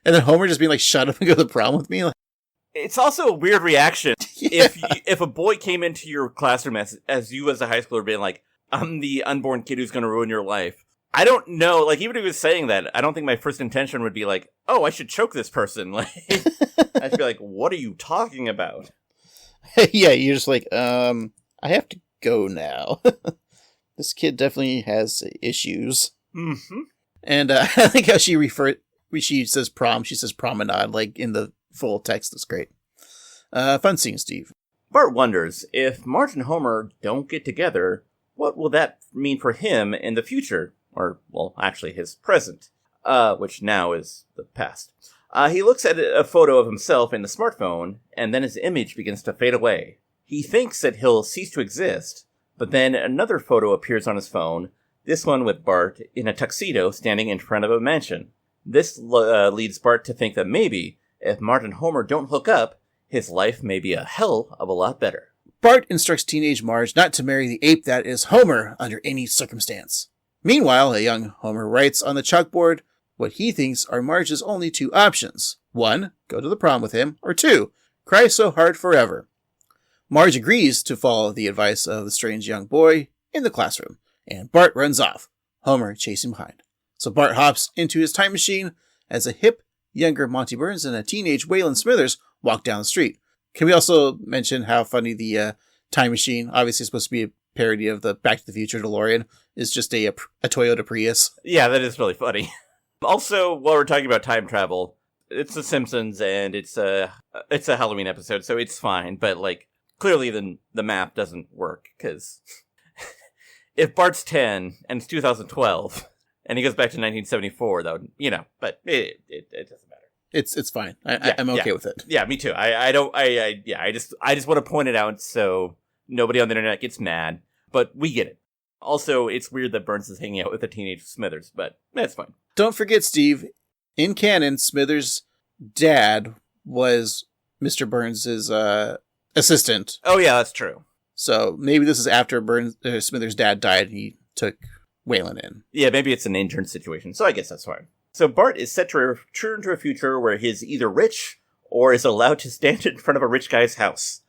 Speaker 1: Homer just being like, shut up and go to the prom with me. Like,
Speaker 2: it's also a weird reaction.
Speaker 1: Yeah.
Speaker 2: If a boy came into your classroom as you as a high schooler being like, I'm the unborn kid who's going to ruin your life. I don't know. Like, even if he was saying that, I don't think my first intention would be like, oh, I should choke this person. Like, I'd be like, what are you talking about?
Speaker 1: Yeah, you're just like, I have to go now. This kid definitely has issues.
Speaker 2: Mm-hmm.
Speaker 1: And I think how she says prom, she says promenade, like in the full text. That's great. Fun scene, Steve.
Speaker 2: Bart wonders, if Marge and Homer don't get together, what will that mean for him in the future? Or, well, actually his present, which now is the past. He looks at a photo of himself in the smartphone, and then his image begins to fade away. He thinks that he'll cease to exist, but then another photo appears on his phone, this one with Bart in a tuxedo standing in front of a mansion. This leads Bart to think that maybe, if Marge and Homer don't hook up, his life may be a hell of a lot better.
Speaker 1: Bart instructs teenage Marge not to marry the ape that is Homer under any circumstance. Meanwhile, a young Homer writes on the chalkboard what he thinks are Marge's only two options. 1, go to the prom with him, or 2, cry so hard forever. Marge agrees to follow the advice of the strange young boy in the classroom, and Bart runs off, Homer chasing behind. So Bart hops into his time machine as a hip, younger Monty Burns and a teenage Waylon Smithers walk down the street. Can we also mention how funny the time machine, obviously supposed to be a parody of the Back to the Future DeLorean, is just a Toyota Prius?
Speaker 2: Yeah, that is really funny. Also, while we're talking about time travel, it's The Simpsons and it's a Halloween episode, so it's fine. But like, clearly the math doesn't work, because if Bart's 10 and it's 2012 and he goes back to 1974, that would, but it doesn't matter.
Speaker 1: It's fine. I'm okay with it.
Speaker 2: Yeah, me too. I just want to point it out so nobody on the internet gets mad, but we get it. Also, it's weird that Burns is hanging out with a teenage Smithers, but that's fine.
Speaker 1: Don't forget, Steve, in canon, Smithers' dad was Mr. Burns' assistant.
Speaker 2: Oh yeah, that's true.
Speaker 1: So maybe this is after Smithers' dad died and he took Waylon in.
Speaker 2: Yeah, maybe it's an intern situation, so I guess that's fine. So Bart is set to return to a future where he is either rich or is allowed to stand in front of a rich guy's house.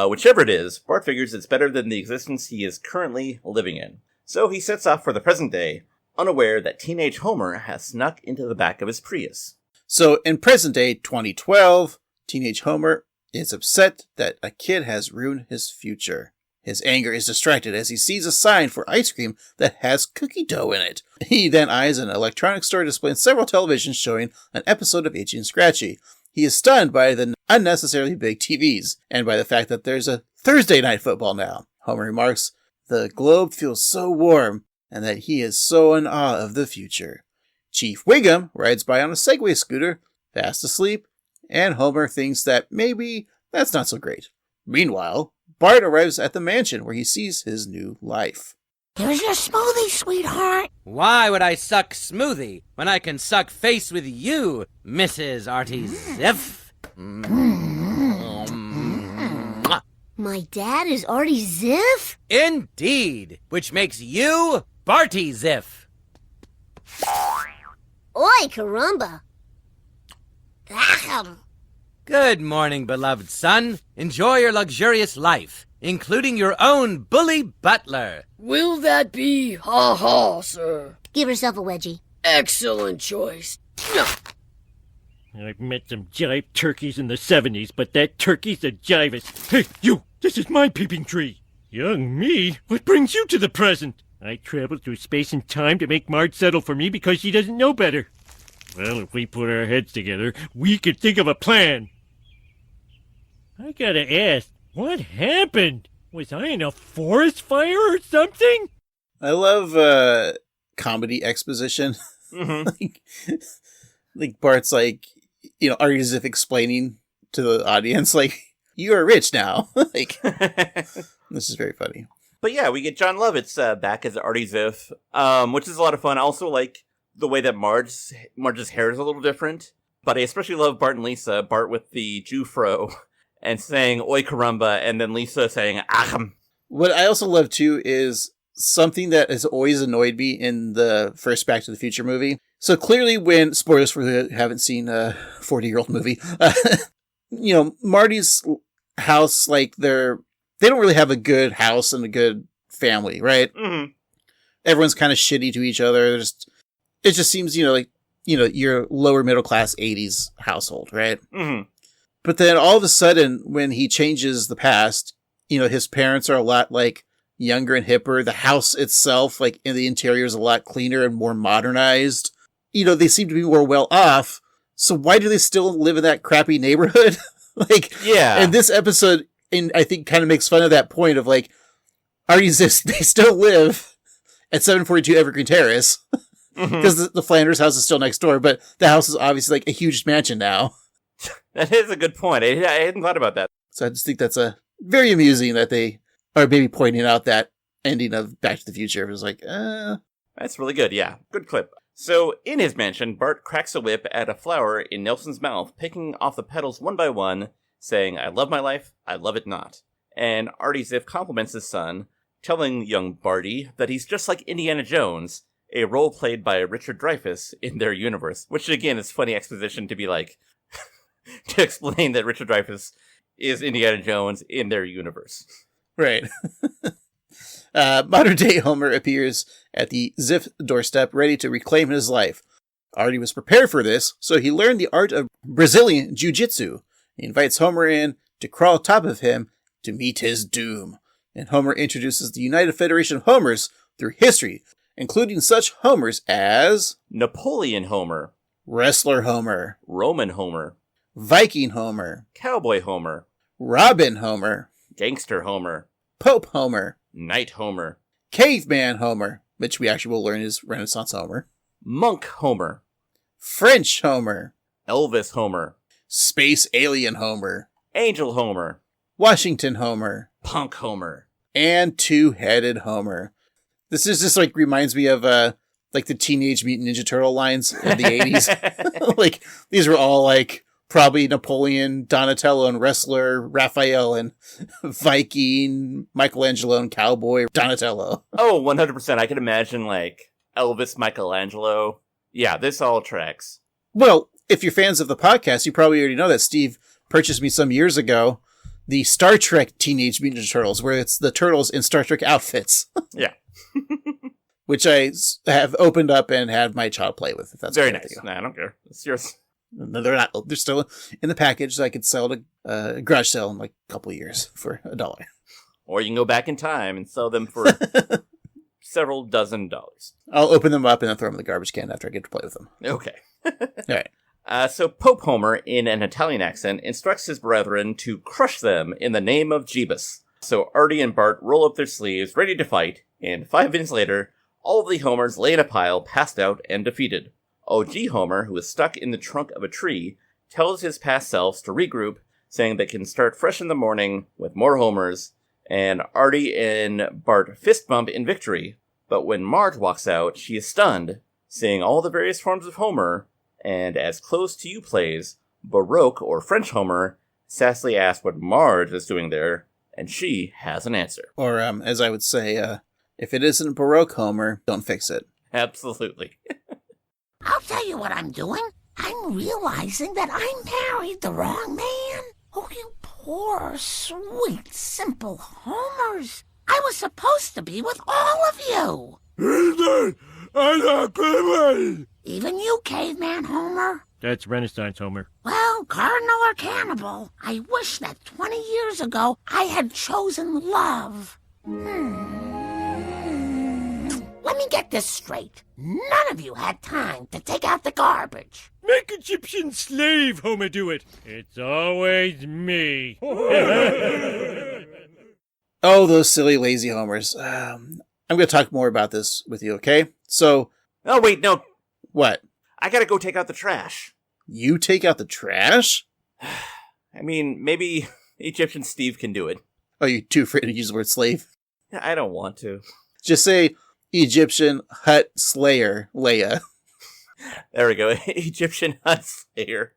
Speaker 2: Whichever it is, Bart figures it's better than the existence he is currently living in. So he sets off for the present day, unaware that teenage Homer has snuck into the back of his Prius.
Speaker 1: So in present day 2012, teenage Homer is upset that a kid has ruined his future. His anger is distracted as he sees a sign for ice cream that has cookie dough in it. He then eyes an electronics store displaying several televisions showing an episode of Itchy and Scratchy. He is stunned by the unnecessarily big TVs and by the fact that there's a Thursday night football now. Homer remarks, the globe feels so warm and that he is so in awe of the future. Chief Wiggum rides by on a Segway scooter, fast asleep, and Homer thinks that maybe that's not so great. Meanwhile, Bart arrives at the mansion where he sees his new life.
Speaker 10: Here's your smoothie, sweetheart.
Speaker 12: Why would I suck smoothie when I can suck face with you, Mrs. Artie Ziff?
Speaker 11: My dad is Artie Ziff?
Speaker 12: Indeed, which makes you Barty Ziff.
Speaker 11: Oi, caramba.
Speaker 7: Ahem.
Speaker 12: Good morning, beloved son. Enjoy your luxurious life, including your own bully butler.
Speaker 13: Will that be ha-ha, sir?
Speaker 11: Give yourself a wedgie.
Speaker 13: Excellent choice.
Speaker 5: I've met some jive turkeys in the 70s, but that turkey's a jivest. Hey, you! This is my peeping tree! Young me? What brings you to the present? I traveled through space and time to make Marge settle for me because she doesn't know better. Well, if we put our heads together, we could think of a plan. I gotta ask, what happened? Was I in a forest fire or something?
Speaker 1: I love comedy exposition.
Speaker 2: Mm-hmm.
Speaker 1: like Bart's like, Artie as if explaining to the audience, like, you are rich now. Like, this is very funny.
Speaker 2: But yeah, we get John Lovitz back as Artie Ziff, which is a lot of fun. I also like the way that Marge's hair is a little different. But I especially love Bart and Lisa. Bart with the Jew fro and saying oi caramba, and then Lisa saying achem.
Speaker 1: What I also love too is something that has always annoyed me in the first Back to the Future movie. So clearly when, spoilers for who haven't seen a 40-year-old movie, Marty's house, like they don't really have a good house and a good family, right?
Speaker 2: Mm-hmm.
Speaker 1: Everyone's kind of shitty to each other. It just seems, your lower middle class 80s household, right?
Speaker 2: Mm-hmm.
Speaker 1: But then all of a sudden, when he changes the past, his parents are a lot like younger and hipper. The house itself, like, in the interior is a lot cleaner and more modernized. They seem to be more well off. So why do they still live in that crappy neighborhood?
Speaker 2: Yeah.
Speaker 1: And this episode, I think, kind of makes fun of that point of, like, Artie's they still live at 742 Evergreen Terrace because the Flanders house is still next door, but the house is obviously, like, a huge mansion now.
Speaker 2: That is a good point. I hadn't thought about that.
Speaker 1: So I just think that's very amusing that they are maybe pointing out that ending of Back to the Future. It was like,
Speaker 2: That's really good, yeah. Good clip. So, in his mansion, Bart cracks a whip at a flower in Nelson's mouth, picking off the petals one by one, saying, "I love my life, I love it not." And Artie Ziff compliments his son, telling young Barty that he's just like Indiana Jones, a role played by Richard Dreyfuss in their universe. Which, again, is funny exposition to be like, to explain that Richard Dreyfuss is Indiana Jones in their universe.
Speaker 1: Right. Modern-day Homer appears at the Ziff doorstep, ready to reclaim his life. Artie was prepared for this, so he learned the art of Brazilian jiu-jitsu. He invites Homer in to crawl atop of him to meet his doom. And Homer introduces the United Federation of Homers through history, including such Homers as
Speaker 2: Napoleon Homer,
Speaker 1: Wrestler Homer,
Speaker 2: Roman Homer,
Speaker 1: Viking Homer,
Speaker 2: Cowboy Homer,
Speaker 1: Robin Homer,
Speaker 2: Gangster Homer,
Speaker 1: Pope Homer,
Speaker 2: Knight Homer,
Speaker 1: Caveman Homer, which we actually will learn is Renaissance Homer,
Speaker 2: Monk Homer,
Speaker 1: French Homer,
Speaker 2: Elvis Homer,
Speaker 1: Space Alien Homer,
Speaker 2: Angel Homer,
Speaker 1: Washington Homer,
Speaker 2: Punk Homer,
Speaker 1: and Two-Headed Homer. This is just reminds me of like the Teenage Mutant Ninja Turtle lines in the 80s. Like, these were all probably Napoleon, Donatello, and Wrestler, Raphael, and Viking, Michelangelo, and Cowboy, Donatello.
Speaker 2: Oh, 100%. I can imagine, Elvis, Michelangelo. Yeah, this all tracks.
Speaker 1: Well, if you're fans of the podcast, you probably already know that Steve purchased me some years ago the Star Trek Teenage Mutant Ninja Turtles, where it's the turtles in Star Trek outfits.
Speaker 2: Yeah.
Speaker 1: Which I have opened up and had my child play with, if that's
Speaker 2: very nice. Nah, I don't care. It's yours.
Speaker 1: No, they're not. They're still in the package, so I could sell to a garage sale in a couple of years for $1.
Speaker 2: Or you can go back in time and sell them for several dozen dollars.
Speaker 1: I'll open them up and then throw them in the garbage can after I get to play with them.
Speaker 2: Okay.
Speaker 1: All right.
Speaker 2: So Pope Homer, in an Italian accent, instructs his brethren to crush them in the name of Jeebus. So Artie and Bart roll up their sleeves, ready to fight, and 5 minutes later, all of the Homers lay in a pile, passed out and defeated. OG Homer, who is stuck in the trunk of a tree, tells his past selves to regroup, saying they can start fresh in the morning with more Homers, and Artie and Bart fist bump in victory. But when Marge walks out, she is stunned, seeing all the various forms of Homer, and as Close to You plays, Baroque or French Homer sassily asks what Marge is doing there, and she has an answer.
Speaker 1: Or, as I would say, if it isn't Baroque Homer, don't fix it.
Speaker 2: Absolutely.
Speaker 10: I'll tell you what I'm doing. I'm realizing that I married the wrong man. Oh, you poor, sweet, simple Homers. I was supposed to be with all of you. Even you, Caveman Homer.
Speaker 5: That's Renaissance Homer.
Speaker 10: Well, Cardinal or Cannibal, I wish that 20 years ago I had chosen love. Let me get this straight. None of you had time to take out the garbage.
Speaker 5: Make Egyptian slave Homer do it. It's always me.
Speaker 1: Oh, those silly, lazy Homers. I'm going to talk more about this with you, okay? So...
Speaker 2: Oh, wait, no.
Speaker 1: What?
Speaker 2: I gotta go take out the trash.
Speaker 1: You take out the trash?
Speaker 2: I mean, maybe Egyptian Steve can do it.
Speaker 1: Oh, you're too afraid to use the word slave?
Speaker 2: I don't want to.
Speaker 1: Just say Egyptian hut slayer, Leia.
Speaker 2: There we go. Egyptian hut slayer.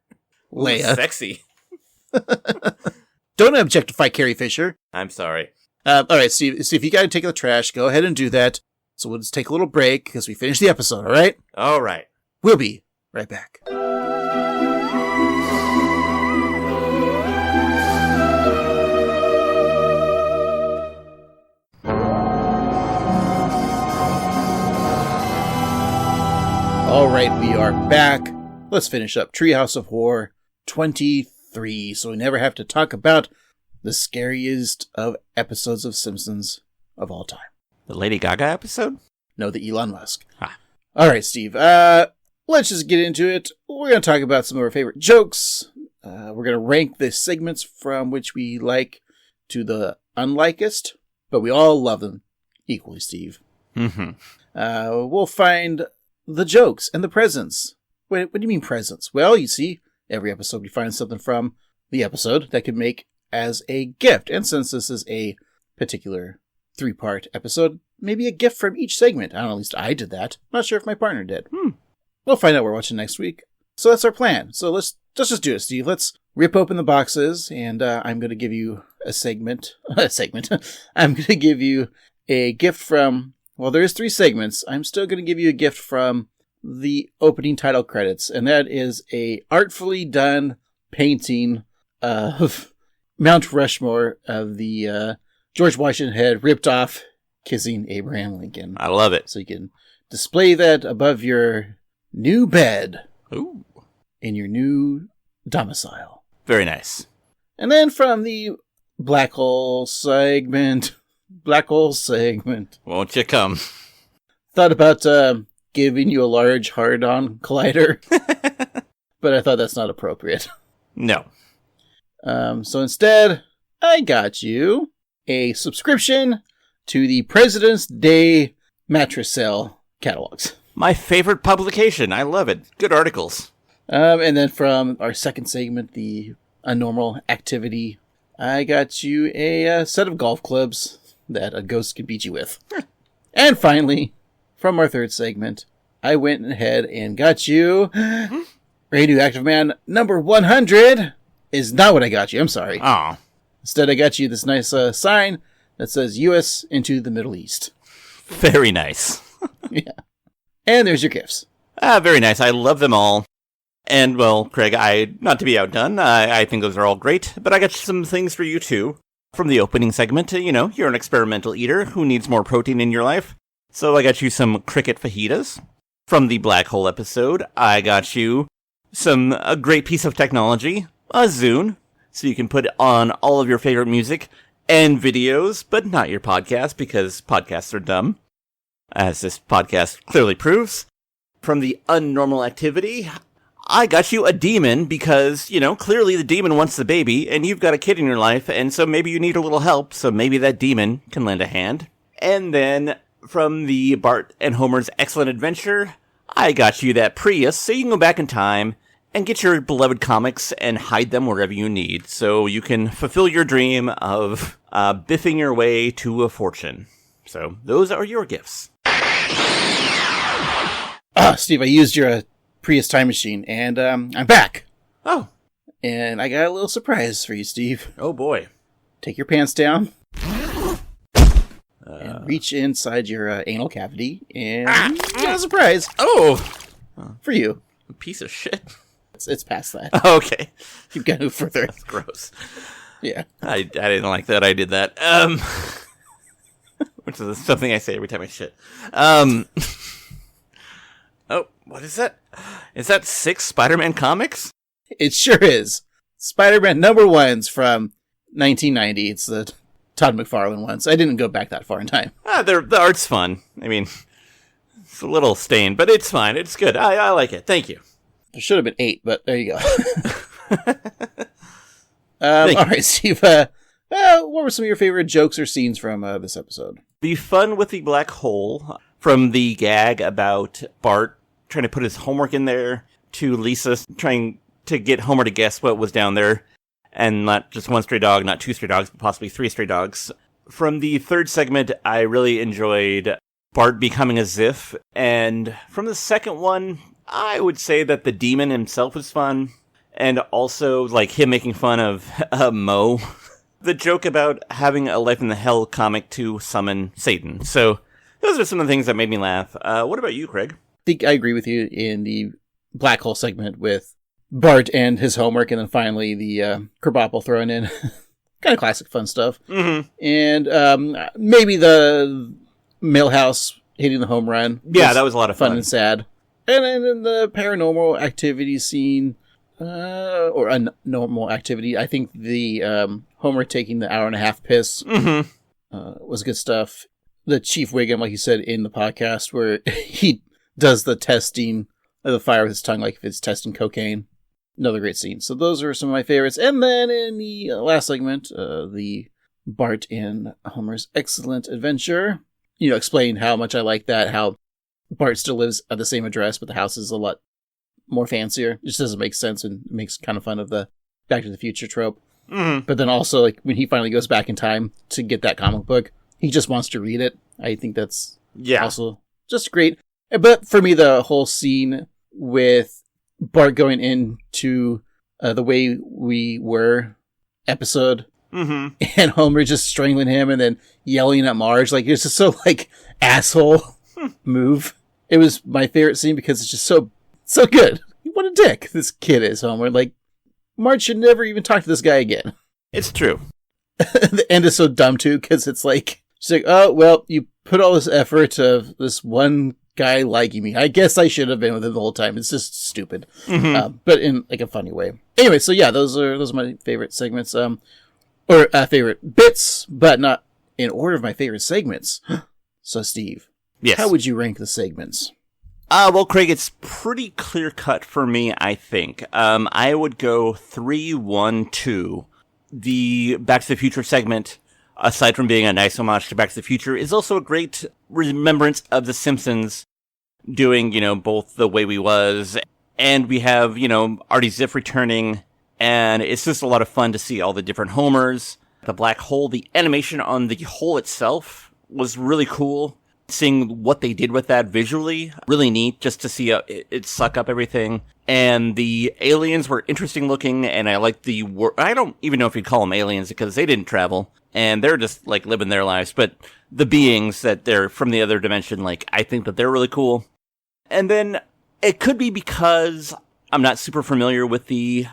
Speaker 1: Leia.
Speaker 2: Ooh, sexy.
Speaker 1: Don't objectify Carrie Fisher.
Speaker 2: I'm sorry.
Speaker 1: All right, Steve, you got to take out the trash. Go ahead and do that. So we'll just take a little break because we finished the episode, all right?
Speaker 2: All right.
Speaker 1: We'll be right back. All right, we are back. Let's finish up Treehouse of Horror 23, so we never have to talk about the scariest of episodes of Simpsons of all time.
Speaker 2: The Lady Gaga episode?
Speaker 1: No, the Elon Musk.
Speaker 2: Ah.
Speaker 1: All right, Steve. Let's just get into it. We're going to talk about some of our favorite jokes. We're going to rank the segments from which we like to the unlikest, but we all love them equally, Steve.
Speaker 2: Mm-hmm.
Speaker 1: We'll find the jokes and the presents. Wait, what do you mean presents? Well, you see, every episode we find something from the episode that could make as a gift. And since this is a particular 3-part episode, maybe a gift from each segment. I don't know, at least I did that. Not sure if my partner did. We'll find out what we're watching next week. So that's our plan. So let's just do it, Steve. Let's rip open the boxes, and I'm going to give you a segment. I'm going to give you a gift from, well, there's 3 segments. I'm still going to give you a gift from the opening title credits, and that is a artfully done painting of Mount Rushmore of the George Washington head ripped off kissing Abraham Lincoln.
Speaker 2: I love it.
Speaker 1: So you can display that above your new bed.
Speaker 2: Ooh.
Speaker 1: In your new domicile.
Speaker 2: Very nice.
Speaker 1: And then from the black hole segment.
Speaker 2: Won't you come?
Speaker 1: Thought about giving you a large hard-on collider. But I thought that's not appropriate.
Speaker 2: No.
Speaker 1: So instead, I got you a subscription to the President's Day mattress sale catalogs.
Speaker 2: My favorite publication. I love it. Good articles.
Speaker 1: And then from our second segment, the Unnormal Activity, I got you a set of golf clubs that a ghost can beat you with. And finally, from our third segment, I went ahead and got you Radioactive Man number 100 is not what I got you. I'm sorry.
Speaker 2: Aw.
Speaker 1: Instead, I got you this nice sign that says U.S. into the Middle East.
Speaker 2: Very nice.
Speaker 1: Yeah. And there's your gifts.
Speaker 2: Very nice. I love them all. And, well, Craig, not to be outdone, I think those are all great, but I got some things for you, too. From the opening segment, you're an experimental eater who needs more protein in your life. So I got you some cricket fajitas. From the Black Hole episode, I got you a great piece of technology, a Zune, so you can put on all of your favorite music and videos, but not your podcast, because podcasts are dumb, as this podcast clearly proves. From the Unnormal Activity, I got you a demon because, clearly the demon wants the baby, and you've got a kid in your life, and so maybe you need a little help, so maybe that demon can lend a hand. And then, from the Bart and Homer's Excellent Adventure, I got you that Prius, so you can go back in time and get your beloved comics and hide them wherever you need, so you can fulfill your dream of biffing your way to a fortune. So, those are your gifts.
Speaker 1: Steve, I used your Prius time machine, and I'm back.
Speaker 2: Oh.
Speaker 1: And I got a little surprise for you, Steve.
Speaker 2: Oh, boy.
Speaker 1: Take your pants down. And reach inside your anal cavity, and you got a surprise.
Speaker 2: Oh!
Speaker 1: For you.
Speaker 2: A piece of shit.
Speaker 1: It's past that.
Speaker 2: Oh, okay.
Speaker 1: You've got to move further.
Speaker 2: That's gross.
Speaker 1: Yeah.
Speaker 2: I didn't like that I did that. Which is something I say every time I shit. Oh, what is that? Is that 6 Spider-Man comics?
Speaker 1: It sure is. Spider-Man number 1's from 1990. It's the Todd McFarlane ones. I didn't go back that far in time.
Speaker 2: The art's fun. I mean, it's a little stained, but it's fine. It's good. I like it. Thank you.
Speaker 1: There should have been 8, but there you go. All right, Steve. What were some of your favorite jokes or scenes from this episode?
Speaker 2: The fun with the black hole, from the gag about Bart trying to put his homework in there, to Lisa trying to get Homer to guess what was down there, and not just 1 stray dog, not 2 stray dogs, but possibly 3 stray dogs. From the third segment, I really enjoyed Bart becoming a Ziff, and from the second one, I would say that the demon himself was fun, and also, him making fun of Mo. The joke about having a Life in the Hell comic to summon Satan. So, those are some of the things that made me laugh. What about you, Craig?
Speaker 1: I think I agree with you in the black hole segment with Bart and his homework, and then finally the Kerbopple thrown in. Kind of classic fun stuff.
Speaker 2: Mm-hmm.
Speaker 1: And maybe the Millhouse hitting the home run.
Speaker 2: Yeah, that was a lot of fun.
Speaker 1: And sad. And then the paranormal activity scene, or a normal activity. I think the Homer taking the hour-and-a-half piss was good stuff. The Chief Wiggum, like you said in the podcast, where he does the testing of the fire with his tongue, like if it's testing cocaine. Another great scene. So those are some of my favorites. And then in the last segment, the Bart and Homer's Excellent Adventure, explain how much I like that, how Bart still lives at the same address, but the house is a lot more fancier. It just doesn't make sense and makes kind of fun of the Back to the Future trope.
Speaker 2: Mm-hmm.
Speaker 1: But then also, like, when he finally goes back in time to get that comic book, he just wants to read it. I think that's also just great. But for me, the whole scene with Bart going into the Way We Were episode,
Speaker 2: mm-hmm.
Speaker 1: and Homer just strangling him and then yelling at Marge, like, it's just so, like, asshole move. It was my favorite scene because it's just so good. What a dick this kid is, Homer. Like, Marge should never even talk to this guy again.
Speaker 2: It's true.
Speaker 1: The end is so dumb, too, because it's like, she's like, oh, well, you put all this effort of this one guy liking me. I guess I should have been with him the whole time. It's just stupid.
Speaker 2: Mm-hmm.
Speaker 1: But in, like, a funny way. Anyway, so yeah, those are my favorite segments. Or favorite bits, but not in order of my favorite segments. So, Steve.
Speaker 2: Yes.
Speaker 1: How would you rank the segments?
Speaker 2: Well, Craig, it's pretty clear-cut for me, I think. I would go 3, 1, 2. The Back to the Future segment, aside from being a nice homage to Back to the Future, is also a great remembrance of The Simpsons doing, both The Way We Was, and we have, Artie Ziff returning, and it's just a lot of fun to see all the different Homers. The black hole, the animation on the hole itself was really cool. Seeing what they did with that visually, really neat, just to see it suck up everything. And the aliens were interesting looking, and I like I don't even know if you'd call them aliens, because they didn't travel, and they're just, like, living their lives, but the beings that they're from the other dimension, like, I think that they're really cool. And then, it could be because I'm not super familiar with the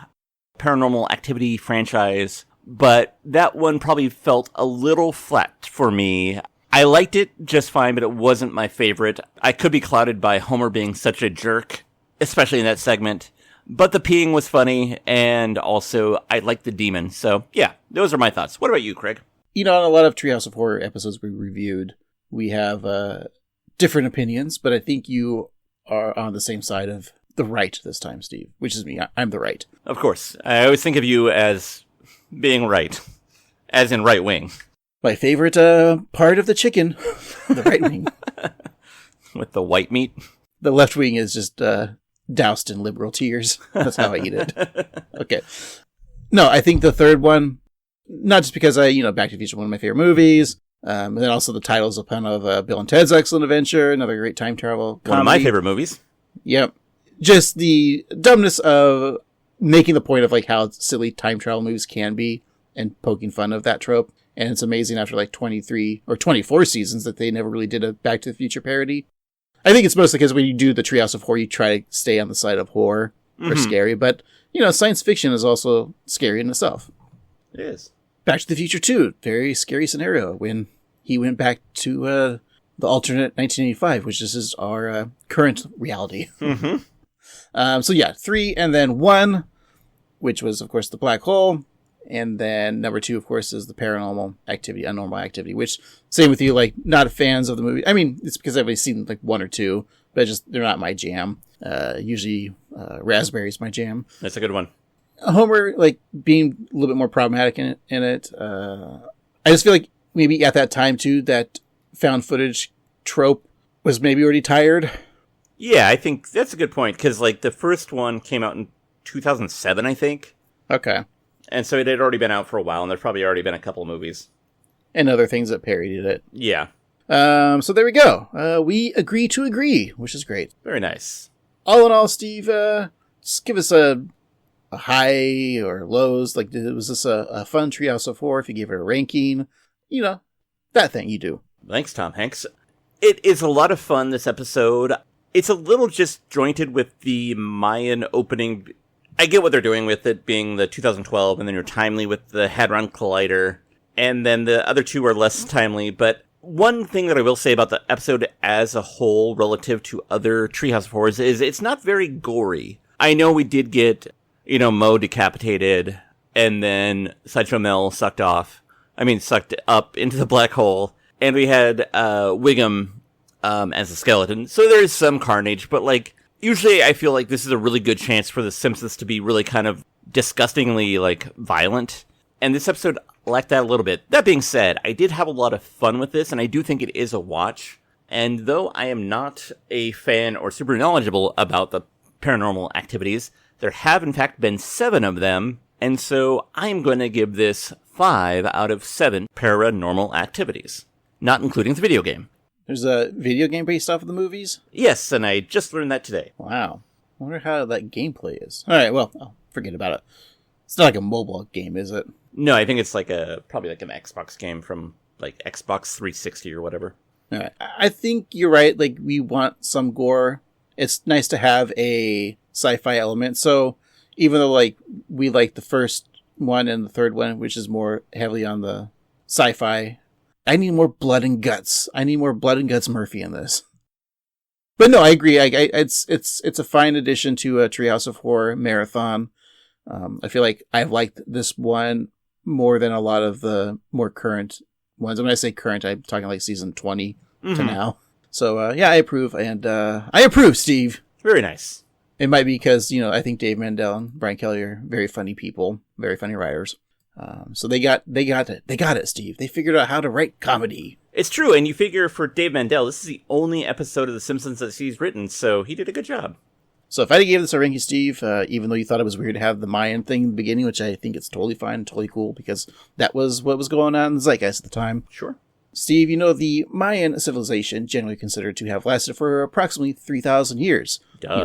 Speaker 2: Paranormal Activity franchise, but that one probably felt a little flat for me. I liked it just fine, but it wasn't my favorite. I could be clouded by Homer being such a jerk, especially in that segment. But the peeing was funny, and also I liked the demon. So, yeah, those are my thoughts. What about you, Craig?
Speaker 1: On a lot of Treehouse of Horror episodes we reviewed, we have different opinions, but I think you are on the same side of the right this time, Steve, which is me. I'm the right.
Speaker 2: Of course. I always think of you as being right, as in right wing.
Speaker 1: My favorite part of the chicken, the right wing.
Speaker 2: With the white meat?
Speaker 1: The left wing is just doused in liberal tears. That's how I eat it. Okay. No, I think the third one, not just because Back to the Future, one of my favorite movies, and then also the title's a pun of Bill and Ted's Excellent Adventure, another great time travel comedy.
Speaker 2: One of my favorite movies.
Speaker 1: Yep. Just the dumbness of making the point of, like, how silly time travel movies can be and poking fun of that trope. And it's amazing after, like, 23 or 24 seasons that they never really did a Back to the Future parody. I think it's mostly because when you do the Treehouse of Horror, you try to stay on the side of horror or scary. But, science fiction is also scary in itself.
Speaker 2: It is.
Speaker 1: Back to the Future 2, very scary scenario when he went back to the alternate 1985, which is our current reality.
Speaker 2: Mm-hmm.
Speaker 1: So yeah, 3 and then 1, which was, of course, the black hole. And then number 2, of course, is the paranormal activity, unnormal activity, which, same with you, like, not fans of the movie. I mean, it's because I've only seen, like, 1 or 2, but they're not my jam. Usually, Raspberry's my jam.
Speaker 2: That's a good one.
Speaker 1: Homer, like, being a little bit more problematic in it. I just feel like maybe at that time, too, that found footage trope was maybe already tired.
Speaker 2: Yeah, I think that's a good point, because, like, the first one came out in 2007, I think.
Speaker 1: Okay.
Speaker 2: And so it had already been out for a while, and there'd probably already been a couple of movies.
Speaker 1: And other things that parodied it.
Speaker 2: Yeah.
Speaker 1: So there we go. We agree to agree, which is great.
Speaker 2: Very nice.
Speaker 1: All in all, Steve, just give us a high or lows. Like, was this a fun Treehouse of Horror? If you gave it a ranking, that thing you do.
Speaker 2: Thanks, Tom Hanks. It is a lot of fun, this episode. It's a little disjointed with the Mayan opening. I get what they're doing with it being the 2012, and then you're timely with the Hadron Collider, and then the other two are less timely. But one thing that I will say about the episode as a whole relative to other Treehouse of Horrors is it's not very gory. I know we did get, Moe decapitated, and then Sideshow Mel sucked off, sucked up into the black hole. And we had Wiggum as a skeleton. So there's some carnage, but like, usually I feel like this is a really good chance for the Simpsons to be really kind of disgustingly like violent. And this episode lacked that a little bit. That being said, I did have a lot of fun with this, and I do think it is a watch. And though I am not a fan or super knowledgeable about the paranormal activities, there have in fact been 7 of them. And so I'm going to give this 5 out of 7 paranormal activities. Not including the video game.
Speaker 1: There's a video game based off of the movies?
Speaker 2: Yes, and I just learned that today.
Speaker 1: Wow. I wonder how that gameplay is. Alright, well, forget about it. It's not like a mobile game, is it?
Speaker 2: No, I think it's like probably like an Xbox game from like Xbox 360 or whatever.
Speaker 1: Alright. I think you're right, like we want some gore. It's nice to have a sci-fi element, so even though like we like the first one and the third one, which is more heavily on the sci-fi, I need more blood and guts. I need more blood and guts Murphy in this. But no, I agree. It's a fine addition to a Treehouse of Horror marathon. I feel like I've liked this one more than a lot of the more current ones. When I say current, I'm talking like season 20 to now. So yeah, I approve, and I approve, Steve.
Speaker 2: Very nice.
Speaker 1: It might be because I think Dave Mandel and Brian Kelley are very funny people, very funny writers. So they got it, Steve. They figured out how to write comedy.
Speaker 2: It's true, and you figure for Dave Mandel, this is the only episode of The Simpsons that he's written, so he did a good job.
Speaker 1: So if I gave this a ranking, Steve, even though you thought it was weird to have the Mayan thing in the beginning, which I think it's totally fine, totally cool, because that was what was going on in the zeitgeist at the time.
Speaker 2: Sure.
Speaker 1: Steve, the Mayan civilization, generally considered to have lasted for approximately 3,000 years.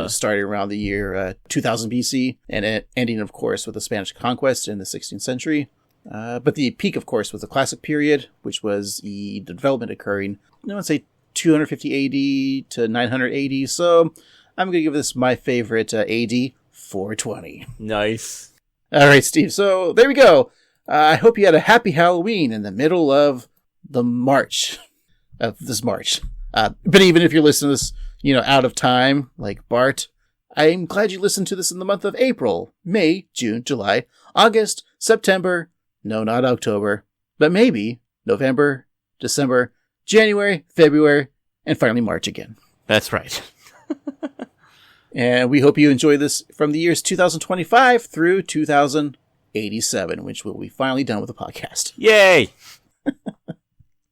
Speaker 1: Starting around the year 2000 BC, and ending, of course, with the Spanish conquest in the 16th century. But the peak, of course, was the Classic period, which was the development occurring, I would say 250 AD to 900 AD. So I'm going to give this my favorite AD 420.
Speaker 2: Nice.
Speaker 1: All right, Steve. So there we go. I hope you had a happy Halloween in the middle of the March of this March. But even if you're listening to this, out of time, like Bart, I'm glad you listened to this in the month of April, May, June, July, August, September, no, not October, but maybe November, December, January, February, and finally March again.
Speaker 2: That's right.
Speaker 1: And we hope you enjoy this from the years 2025 through 2087, which will be finally done with the podcast.
Speaker 2: Yay!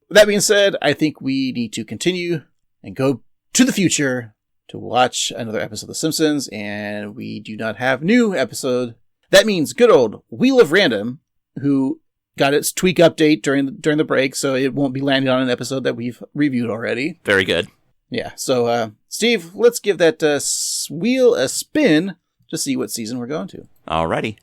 Speaker 1: That being said, I think we need to continue and go to the future to watch another episode of The Simpsons, and we do not have new episode. That means good old Wheel of Random, who got its tweak update during the break, so it won't be landing on an episode that we've reviewed already.
Speaker 2: Very good.
Speaker 1: Yeah, so Steve, let's give that wheel a spin to see what season we're going to.
Speaker 2: Alrighty.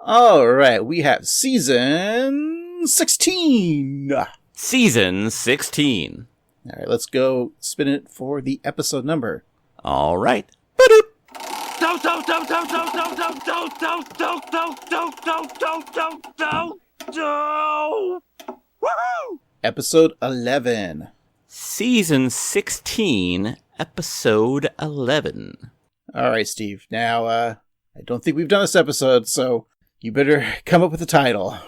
Speaker 1: All right, we have season 16.
Speaker 2: Season 16.
Speaker 1: All right, let's go spin it for the episode number.
Speaker 2: All right.
Speaker 1: Episode 11.
Speaker 2: Season 16, episode 11.
Speaker 1: All right, Steve. Now, I don't think we've done this episode, so you better come up with a title.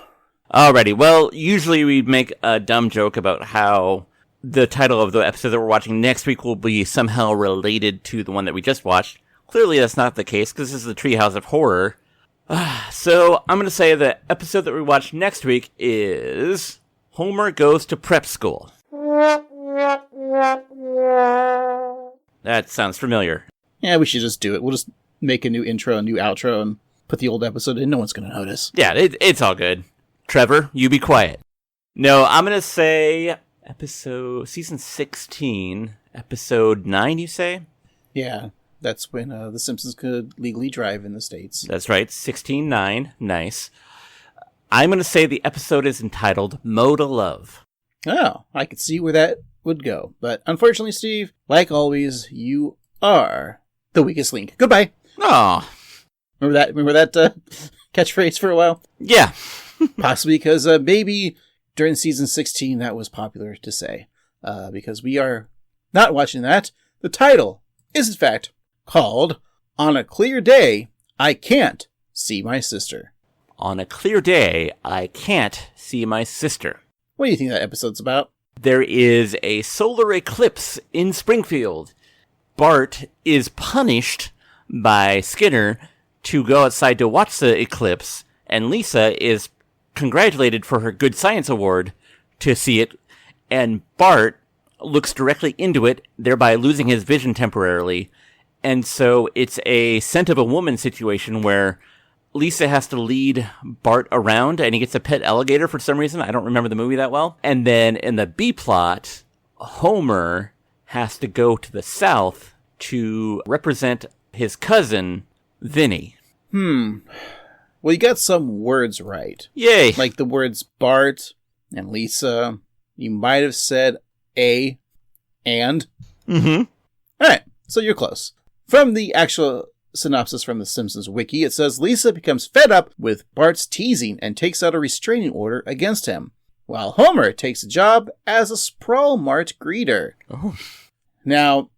Speaker 2: Alrighty. Well, usually we make a dumb joke about how the title of the episode that we're watching next week will be somehow related to the one that we just watched. Clearly, that's not the case, because this is the Treehouse of Horror. So, I'm going to say the episode that we watch next week is Homer Goes to Prep School. That sounds familiar.
Speaker 1: Yeah, we should just do it. We'll just make a new intro, a new outro, and put the old episode in. No one's going to notice.
Speaker 2: Yeah, it's all good. Trevor, you be quiet. No, I'm going to say season 16, episode 9, you say?
Speaker 1: Yeah, that's when The Simpsons could legally drive in the States.
Speaker 2: That's right, 16-9. Nice. I'm going to say the episode is entitled Mo to Love.
Speaker 1: Oh, I could see where that would go. But unfortunately, Steve, like always, you are the weakest link. Goodbye.
Speaker 2: Aw.
Speaker 1: Remember that catchphrase for a while?
Speaker 2: Yeah.
Speaker 1: Possibly because maybe during season 16 that was popular to say. Because we are not watching that. The title is in fact called On a Clear Day, I Can't See My Sister.
Speaker 2: On a clear day, I can't see my sister.
Speaker 1: What do you think that episode's about?
Speaker 2: There is a solar eclipse in Springfield. Bart is punished by Skinner to go outside to watch the eclipse, and Lisa is congratulated for her good science award to see it, and Bart looks directly into it, thereby losing his vision temporarily. And so it's a scent of a woman situation where Lisa has to lead Bart around, and he gets a pet alligator for some reason. I don't remember the movie that well. And then in the B plot, Homer has to go to the south to represent his cousin, Vinny.
Speaker 1: Well, you got some words right.
Speaker 2: Yay!
Speaker 1: Like the words Bart and Lisa. You might have said a and.
Speaker 2: Mm-hmm.
Speaker 1: All right, so you're close. From the actual synopsis from the Simpsons wiki, it says Lisa becomes fed up with Bart's teasing and takes out a restraining order against him, while Homer takes a job as a Sprawl Mart greeter.
Speaker 2: Oh.
Speaker 1: Now,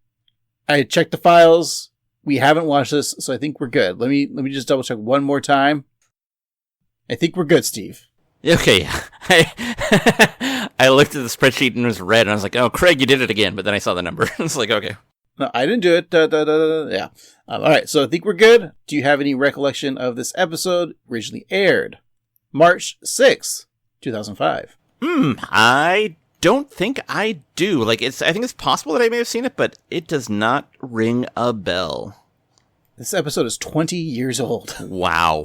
Speaker 1: I checked the files. We haven't watched this, so I think we're good. Let me just double check one more time. I think we're good, Steve.
Speaker 2: Okay. I looked at the spreadsheet and it was red, and I was like, oh, Craig, you did it again. But then I saw the number. It's like, okay.
Speaker 1: No, I didn't do it. Yeah. All right, so I think we're good. Do you have any recollection of this episode originally aired? March 6th, 2005.
Speaker 2: I don't think I do. I think it's possible that I may have seen it, but it does not ring a bell.
Speaker 1: This episode is 20 years old.
Speaker 2: Wow.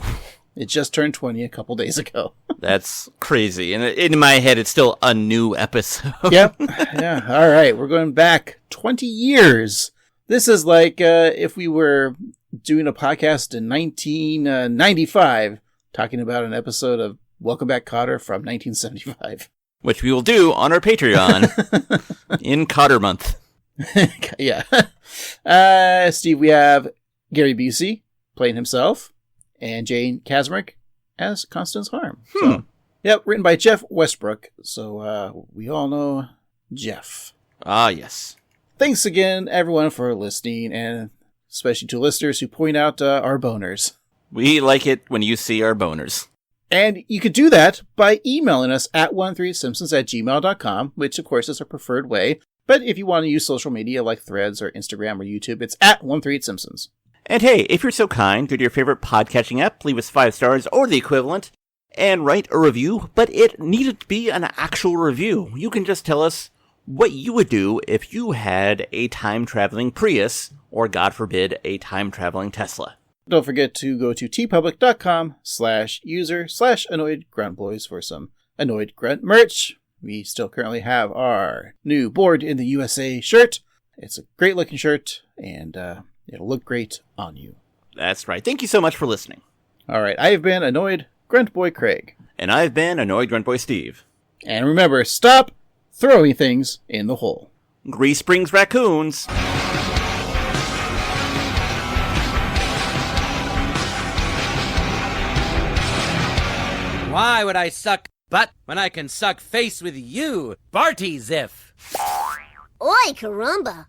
Speaker 1: It just turned 20 a couple days ago.
Speaker 2: That's crazy. And in my head, it's still a new episode.
Speaker 1: Yep. Yeah. All right. We're going back 20 years. This is like if we were doing a podcast in 1995, talking about an episode of Welcome Back, Kotter from 1975.
Speaker 2: Which we will do on our Patreon in Kotter Month.
Speaker 1: Yeah. Steve, we have Gary Busey playing himself, and Jane Kazmarek as Constance Harm. So, yep, written by Jeff Westbrook. So we all know Jeff.
Speaker 2: Ah, yes.
Speaker 1: Thanks again, everyone, for listening, and especially to listeners who point out our boners.
Speaker 2: We like it when you see our boners.
Speaker 1: And you could do that by emailing us at 13simpsons@gmail.com, which, of course, is our preferred way. But if you want to use social media like Threads or Instagram or YouTube, it's at 138simpsons.
Speaker 2: And hey, if you're so kind, go to your favorite podcatching app, leave us 5 stars or the equivalent, and write a review, but it needed to be an actual review. You can just tell us what you would do if you had a time-traveling Prius, or God forbid, a time-traveling Tesla.
Speaker 1: Don't forget to go to tpublic.com/user/annoyedgruntboys for some Annoyed Grunt merch. We still currently have our new Board in the USA shirt. It's a great looking shirt, and it'll look great on you.
Speaker 2: That's right. Thank you so much for listening.
Speaker 1: All right. I have been Annoyed Grunt Boy Craig.
Speaker 2: And I've been Annoyed Grunt Boy Steve.
Speaker 1: And remember, stop throwing things in the hole.
Speaker 2: Grease Springs Raccoons.
Speaker 12: Why would I suck butt when I can suck face with you, Barty Ziff?
Speaker 11: Oi, caramba.